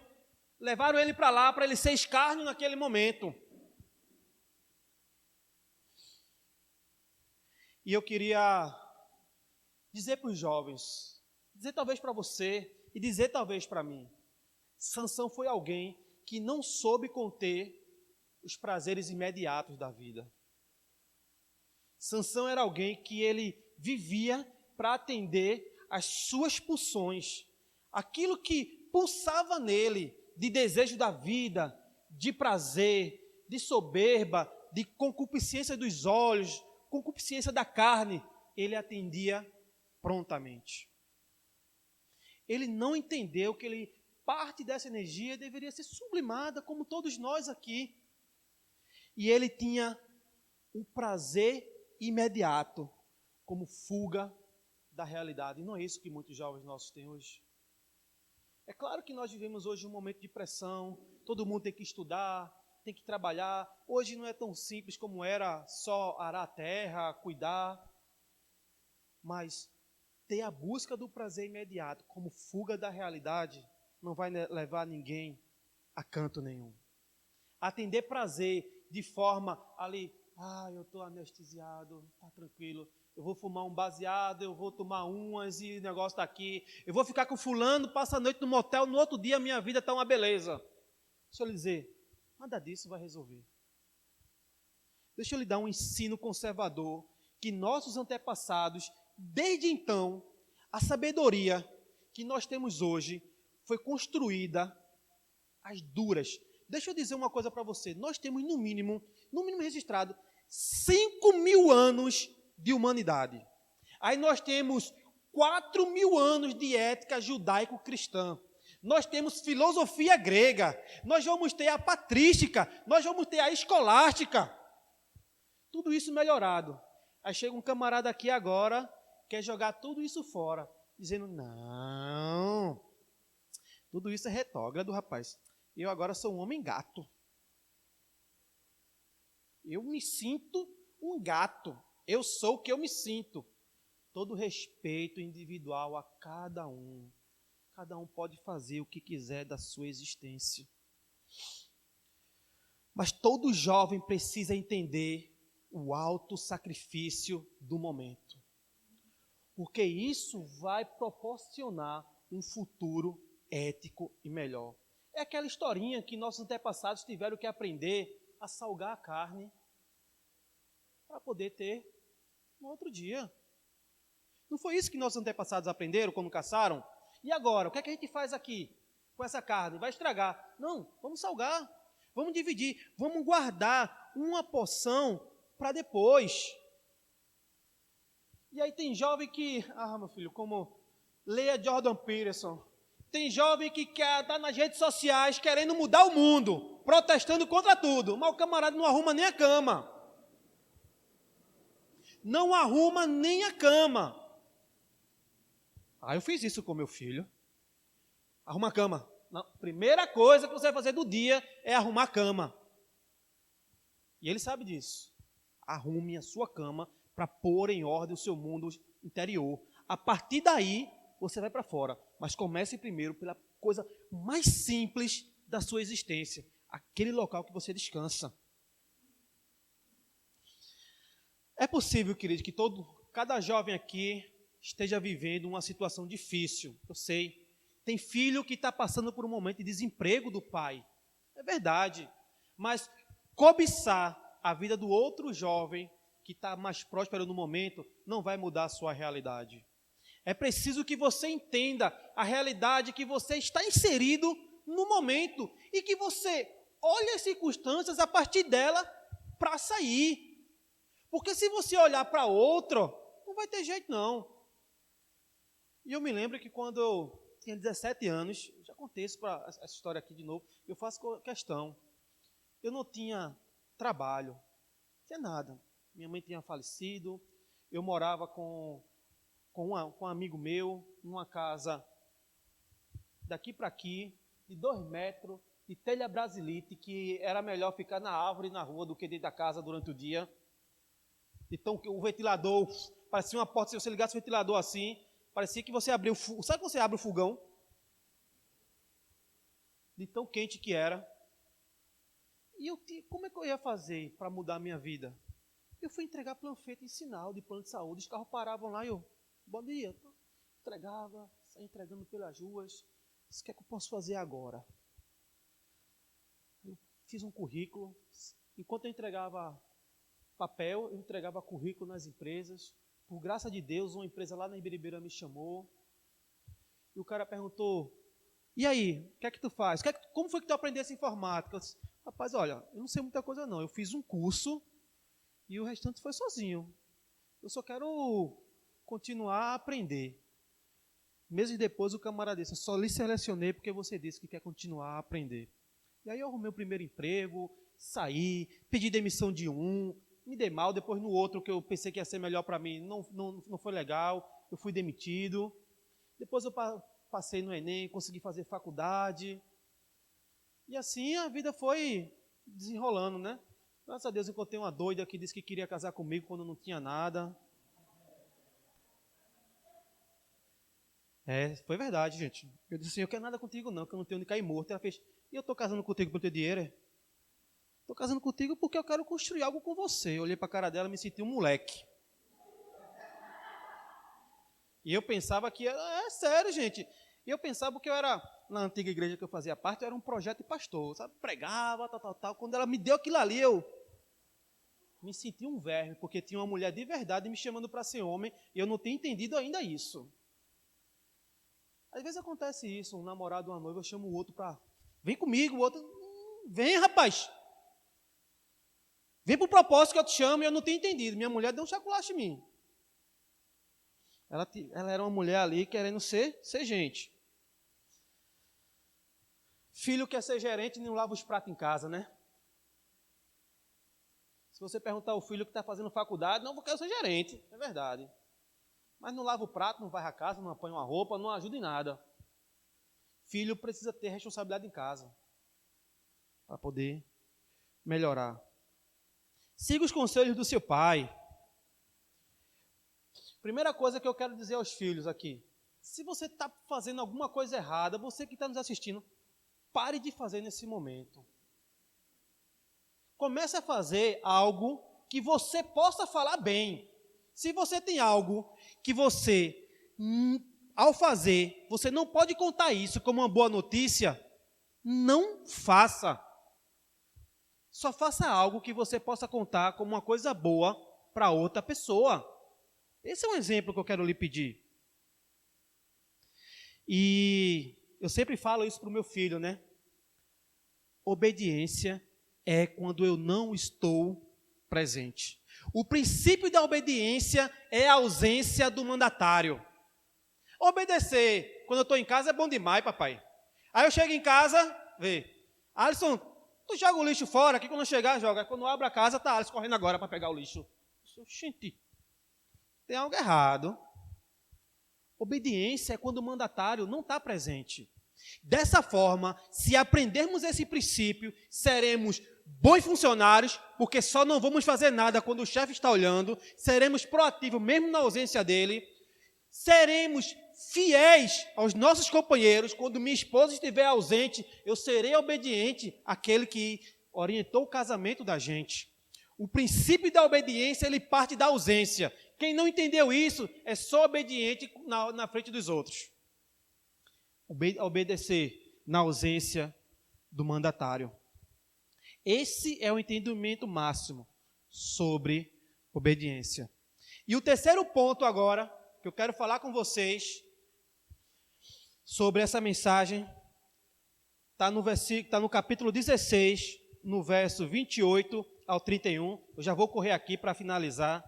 Levaram ele para lá, para ele ser escárnio naquele momento. E eu queria dizer para os jovens, dizer talvez para você e dizer talvez para mim, Sansão foi alguém que não soube conter os prazeres imediatos da vida. Sansão era alguém que ele vivia para atender às suas pulsões, aquilo que pulsava nele de desejo da vida, de prazer, de soberba, de concupiscência dos olhos, concupiscência da carne, ele atendia prontamente. Ele não entendeu que parte dessa energia deveria ser sublimada, como todos nós aqui. E ele tinha o prazer imediato, como fuga da realidade. E não é isso que muitos jovens nossos têm hoje. É claro que nós vivemos hoje um momento de pressão, todo mundo tem que estudar, tem que trabalhar. Hoje não é tão simples como era só arar a terra, cuidar. Mas ter a busca do prazer imediato como fuga da realidade não vai levar ninguém a canto nenhum. Atender prazer de forma ali, eu estou anestesiado, está tranquilo. Eu vou fumar um baseado, eu vou tomar umas e o negócio está aqui. Eu vou ficar com fulano, passa a noite no motel, no outro dia a minha vida está uma beleza. Deixa eu lhe dizer, nada disso vai resolver. Deixa eu lhe dar um ensino conservador que nossos antepassados, desde então, a sabedoria que nós temos hoje foi construída às duras. Deixa eu dizer uma coisa para você. Nós temos no mínimo registrado 5.000 anos de humanidade. Aí nós temos 4.000 anos de ética judaico-cristã. Nós temos filosofia grega. Nós vamos ter a patrística. Nós vamos ter a escolástica. Tudo isso melhorado. Aí chega um camarada aqui agora, quer jogar tudo isso fora, dizendo, não, tudo isso é retrógrado, rapaz. Eu agora sou um homem gato. Eu me sinto um gato. Eu sou o que eu me sinto. Todo respeito individual a cada um. Cada um pode fazer o que quiser da sua existência. Mas todo jovem precisa entender o alto sacrifício do momento. Porque isso vai proporcionar um futuro ético e melhor. É aquela historinha que nossos antepassados tiveram que aprender a salgar a carne para poder ter no outro dia. Não foi isso que nossos antepassados aprenderam quando caçaram? E agora, o que é que a gente faz aqui com essa carne? Vai estragar. Não, vamos salgar, vamos dividir, vamos guardar uma porção para depois. E aí tem jovem que, meu filho, como leia Jordan Peterson, tem jovem que quer estar nas redes sociais querendo mudar o mundo, protestando contra tudo, mas o camarada não arruma nem a cama. Não arruma nem a cama. Eu fiz isso com meu filho. Arruma a cama. Não, primeira coisa que você vai fazer do dia é arrumar a cama. E ele sabe disso. Arrume a sua cama para pôr em ordem o seu mundo interior. A partir daí, você vai para fora. Mas comece primeiro pela coisa mais simples da sua existência. Aquele local que você descansa. É possível, querido, que cada jovem aqui esteja vivendo uma situação difícil. Eu sei. Tem filho que está passando por um momento de desemprego do pai. É verdade. Mas cobiçar a vida do outro jovem que está mais próspero no momento não vai mudar a sua realidade. É preciso que você entenda a realidade que você está inserido no momento e que você olhe as circunstâncias a partir dela para sair. Porque se você olhar para outro, não vai ter jeito não. E eu me lembro que quando eu tinha 17 anos, já contei essa história aqui de novo, eu faço questão. Eu não tinha trabalho, não tinha nada. Minha mãe tinha falecido, eu morava com um amigo meu, numa casa daqui para aqui, de 2 metros, de telha brasilite, que era melhor ficar na árvore, na rua, do que dentro da casa durante o dia. Então, o ventilador, parecia uma porta, se você ligasse o ventilador assim, parecia que você abriu, sabe quando você abre o fogão? De tão quente que era. E como é que eu ia fazer para mudar a minha vida? Eu fui entregar panfleto em sinal de plano de saúde, os carros paravam lá e eu, bom dia, entregava, saia entregando pelas ruas. O que é que eu posso fazer agora? Eu fiz um currículo, enquanto eu entregava papel, eu entregava currículo nas empresas. Por graça de Deus, uma empresa lá na Ibiribeira me chamou. E o cara perguntou, e aí, o que é que tu faz? Como foi que tu aprendesse informática? Eu disse, rapaz, olha, eu não sei muita coisa não. Eu fiz um curso e o restante foi sozinho. Eu só quero continuar a aprender. Meses depois, o camarada disse, eu só lhe selecionei porque você disse que quer continuar a aprender. E aí eu arrumei o primeiro emprego, saí, pedi demissão de um, me dei mal, depois no outro que eu pensei que ia ser melhor para mim, não foi legal, eu fui demitido. Depois eu passei no Enem, consegui fazer faculdade. E assim a vida foi desenrolando, né? Graças a Deus encontrei uma doida que disse que queria casar comigo quando não tinha nada. Foi verdade, gente. Eu disse assim, eu quero nada contigo não, que eu não tenho onde cair morto. Ela fez, e eu estou casando contigo por ter dinheiro? Estou casando contigo porque eu quero construir algo com você. Eu olhei para a cara dela e me senti um moleque. E eu pensava que, sério, gente. E eu pensava que eu era, na antiga igreja que eu fazia parte, eu era um projeto de pastor, sabe? Pregava, tal. Quando ela me deu aquilo ali, eu me senti um verme, porque tinha uma mulher de verdade me chamando para ser homem, e eu não tinha entendido ainda isso. Às vezes acontece isso, um namorado, uma noiva, eu chamo o outro para, vem comigo, o outro, vem rapaz. Vem para o propósito que eu te chamo, e eu não tinha entendido. Minha mulher deu um chaculacho em mim. Ela era uma mulher ali querendo ser gente. Filho quer ser gerente e não lava os pratos em casa, né? Se você perguntar ao filho que está fazendo faculdade, não, eu quero ser gerente, é verdade. Mas não lava o prato, não varre a casa, não apanha uma roupa, não ajuda em nada. Filho precisa ter responsabilidade em casa para poder melhorar. Siga os conselhos do seu pai. Primeira coisa que eu quero dizer aos filhos aqui. Se você está fazendo alguma coisa errada, você que está nos assistindo, pare de fazer nesse momento. Comece a fazer algo que você possa falar bem. Se você tem algo que você, ao fazer, você não pode contar isso como uma boa notícia, não faça. Só faça algo que você possa contar como uma coisa boa para outra pessoa. Esse é um exemplo que eu quero lhe pedir. E eu sempre falo isso para o meu filho, né? Obediência é quando eu não estou presente. O princípio da obediência é a ausência do mandatário. Obedecer quando eu estou em casa é bom demais, papai. Aí eu chego em casa, vê. Alisson, tu joga o lixo fora, que quando eu chegar, joga. Quando eu abro a casa, tá Alisson correndo agora para pegar o lixo. Gente, tem algo errado. Obediência é quando o mandatário não está presente. Dessa forma, se aprendermos esse princípio, seremos bons funcionários, porque só não vamos fazer nada quando o chefe está olhando, seremos proativos mesmo na ausência dele, seremos fiéis aos nossos companheiros, quando minha esposa estiver ausente, eu serei obediente àquele que orientou o casamento da gente. O princípio da obediência, ele parte da ausência. Quem não entendeu isso é só obediente na frente dos outros. Obedecer na ausência do mandatário. Esse é o entendimento máximo sobre obediência. E o terceiro ponto agora, que eu quero falar com vocês sobre essa mensagem, está no capítulo 16, no verso 28 ao 31. Eu já vou correr aqui para finalizar.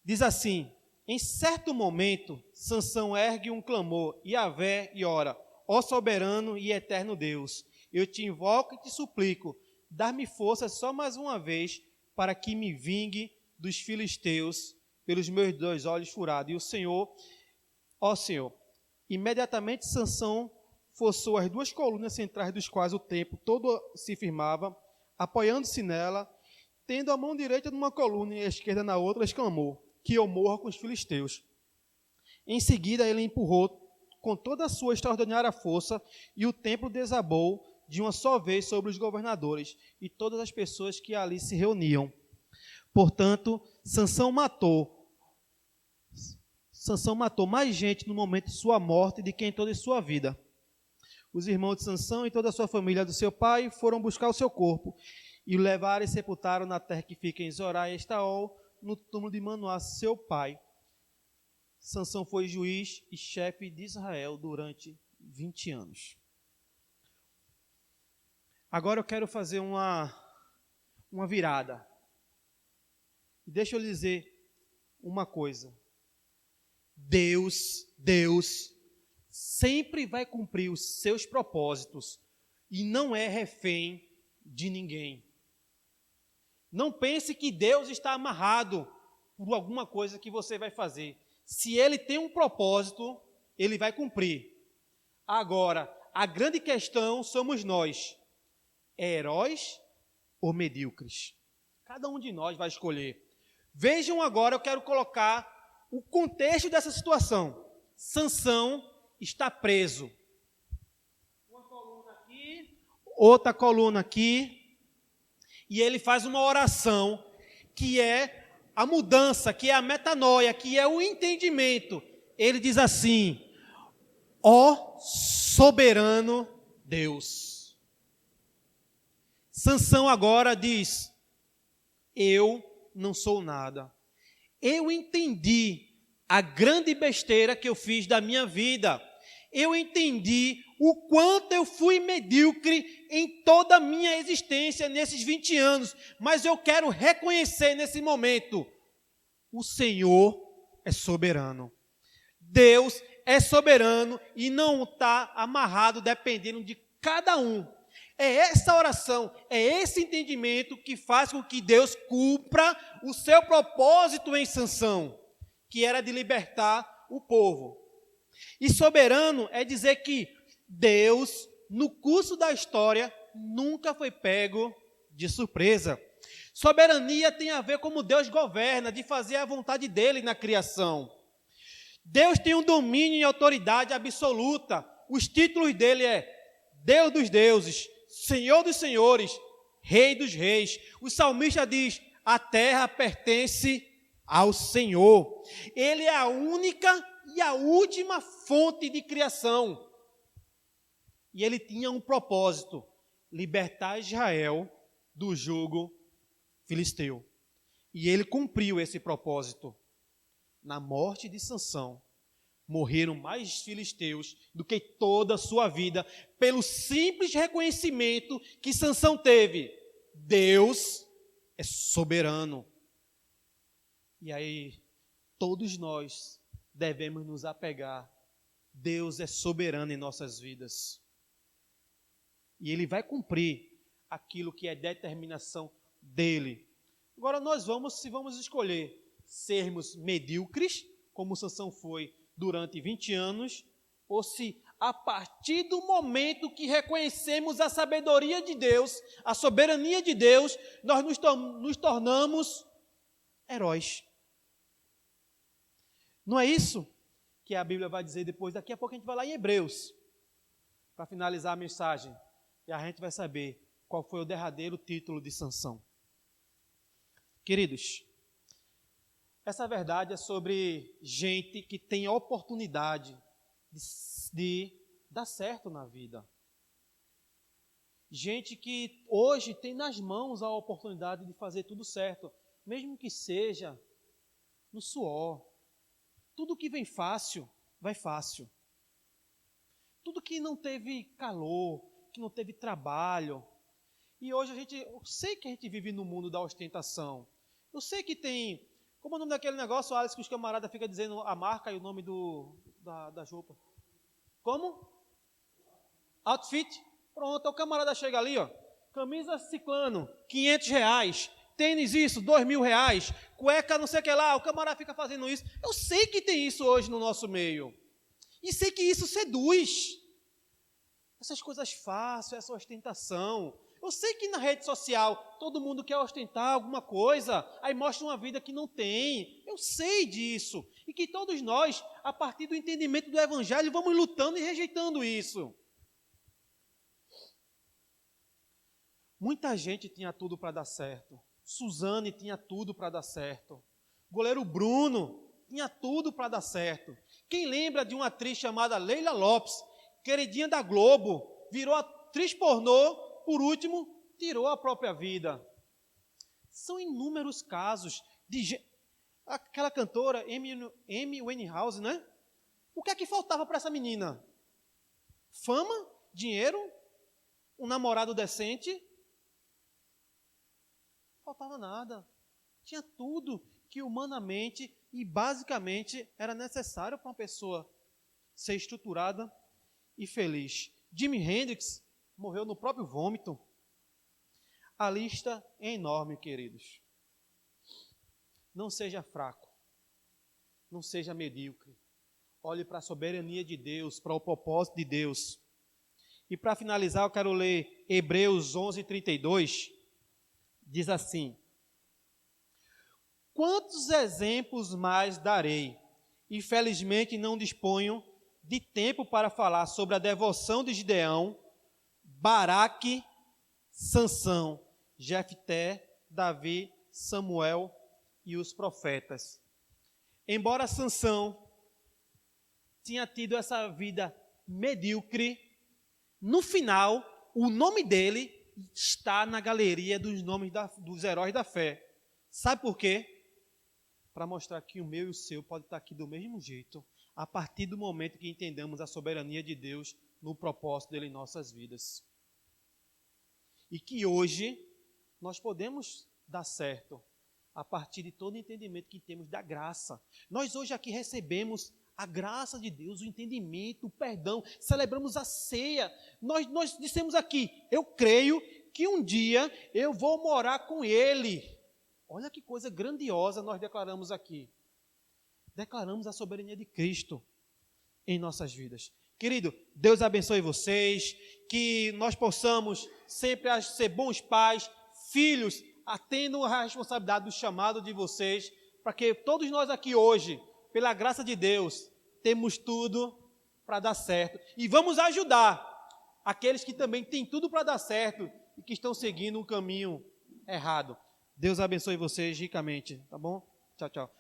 Diz assim: em certo momento, Sansão ergue um clamor, Yahvé, e ora: ó soberano e eterno Deus, eu te invoco e te suplico, dar-me força só mais uma vez, para que me vingue dos filisteus pelos meus 2 olhos furados. E o Senhor, ó Senhor, imediatamente Sansão forçou as 2 colunas centrais dos quais o templo todo se firmava, apoiando-se nela, tendo a mão direita numa coluna e a esquerda na outra, exclamou: que eu morra com os filisteus. Em seguida, ele empurrou com toda a sua extraordinária força, e o templo desabou de uma só vez sobre os governadores e todas as pessoas que ali se reuniam. Portanto, Sansão matou mais gente no momento de sua morte do que em toda a sua vida. Os irmãos de Sansão e toda a sua família do seu pai foram buscar o seu corpo e o levaram e sepultaram na terra que fica em Zorá e Estaol, no túmulo de Manoá, seu pai. Sansão foi juiz e chefe de Israel durante 20 anos. Agora eu quero fazer uma virada. Deixa eu lhe dizer uma coisa. Deus sempre vai cumprir os seus propósitos e não é refém de ninguém. Não pense que Deus está amarrado por alguma coisa que você vai fazer. Se Ele tem um propósito, Ele vai cumprir. Agora, a grande questão somos nós. Heróis ou medíocres? Cada um de nós vai escolher. Vejam agora, eu quero colocar o contexto dessa situação. Sansão está preso. Uma coluna aqui, outra coluna aqui. E ele faz uma oração que é a mudança, que é a metanoia, que é o entendimento. Ele diz assim: ó soberano Deus. Sansão agora diz: eu não sou nada. Eu entendi a grande besteira que eu fiz da minha vida. Eu entendi o quanto eu fui medíocre em toda a minha existência nesses 20 anos. Mas eu quero reconhecer nesse momento: o Senhor é soberano. Deus é soberano e não está amarrado, dependendo de cada um. É essa oração, é esse entendimento que faz com que Deus cumpra o seu propósito em Sansão, que era de libertar o povo. E soberano é dizer que Deus, no curso da história, nunca foi pego de surpresa. Soberania tem a ver como Deus governa, de fazer a vontade dele na criação. Deus tem um domínio e autoridade absoluta. Os títulos dele é Deus dos deuses, Senhor dos senhores, Rei dos reis. O salmista diz: a terra pertence ao Senhor. Ele é a única e a última fonte de criação. E ele tinha um propósito: libertar Israel do jugo filisteu. E ele cumpriu esse propósito. Na morte de Sansão, morreram mais filisteus do que toda a sua vida, pelo simples reconhecimento que Sansão teve: Deus é soberano. E aí, todos nós devemos nos apegar. Deus é soberano em nossas vidas. E Ele vai cumprir aquilo que é determinação dEle. Agora nós vamos escolher sermos medíocres, como Sansão foi durante 20 anos, ou se a partir do momento que reconhecemos a sabedoria de Deus, a soberania de Deus, nós nos tornamos heróis. Não é isso que a Bíblia vai dizer depois? Daqui a pouco a gente vai lá em Hebreus, para finalizar a mensagem, e a gente vai saber qual foi o derradeiro título de Sansão. Queridos, essa verdade é sobre gente que tem a oportunidade de dar certo na vida. Gente que hoje tem nas mãos a oportunidade de fazer tudo certo, mesmo que seja no suor. Tudo que vem fácil, vai fácil. Tudo que não teve calor, que não teve trabalho. E hoje eu sei que a gente vive no mundo da ostentação. Eu sei que tem, como é o nome daquele negócio, Alex, que os camaradas ficam dizendo a marca e o nome da roupa. Como? Outfit. Pronto, o camarada chega ali, ó, camisa ciclano, R$500, tênis isso, R$2.000, cueca não sei o que lá, o camarada fica fazendo isso. Eu sei que tem isso hoje no nosso meio. E sei que isso seduz. Essas coisas fáceis, essa ostentação. Eu sei que na rede social todo mundo quer ostentar alguma coisa, aí mostra uma vida que não tem. Eu sei disso. E que todos nós, a partir do entendimento do Evangelho, vamos lutando e rejeitando isso. Muita gente tinha tudo para dar certo. Suzane tinha tudo para dar certo. Goleiro Bruno tinha tudo para dar certo. Quem lembra de uma atriz chamada Leila Lopes, queridinha da Globo, virou atriz pornô, por último, tirou a própria vida. São inúmeros casos de aquela cantora Amy Winehouse, né? O que é que faltava para essa menina? Fama? Dinheiro? Um namorado decente? Não faltava nada. Tinha tudo que humanamente e basicamente era necessário para uma pessoa ser estruturada e feliz. Jimi Hendrix morreu no próprio vômito. A lista é enorme, queridos. Não seja fraco. Não seja medíocre. Olhe para a soberania de Deus, para o propósito de Deus. E para finalizar, eu quero ler Hebreus 11:32. Diz assim: quantos exemplos mais darei? Infelizmente não disponho de tempo para falar sobre a devoção de Gideão, Baraque, Sansão, Jefté, Davi, Samuel e os profetas. Embora Sansão tinha tido essa vida medíocre, no final, o nome dele está na galeria dos nomes dos heróis da fé. Sabe por quê? Para mostrar que o meu e o seu pode estar aqui do mesmo jeito, a partir do momento que entendamos a soberania de Deus no propósito dele em nossas vidas. E que hoje nós podemos dar certo a partir de todo o entendimento que temos da graça. Nós hoje aqui recebemos a graça de Deus, o entendimento, o perdão, celebramos a ceia. Nós dissemos aqui, eu creio que um dia eu vou morar com Ele. Olha que coisa grandiosa nós declaramos aqui. Declaramos a soberania de Cristo em nossas vidas. Querido, Deus abençoe vocês, que nós possamos sempre ser bons pais, filhos, atendam a responsabilidade do chamado de vocês, para que todos nós aqui hoje, pela graça de Deus, temos tudo para dar certo. E vamos ajudar aqueles que também têm tudo para dar certo e que estão seguindo um caminho errado. Deus abençoe vocês ricamente, tá bom? Tchau, tchau.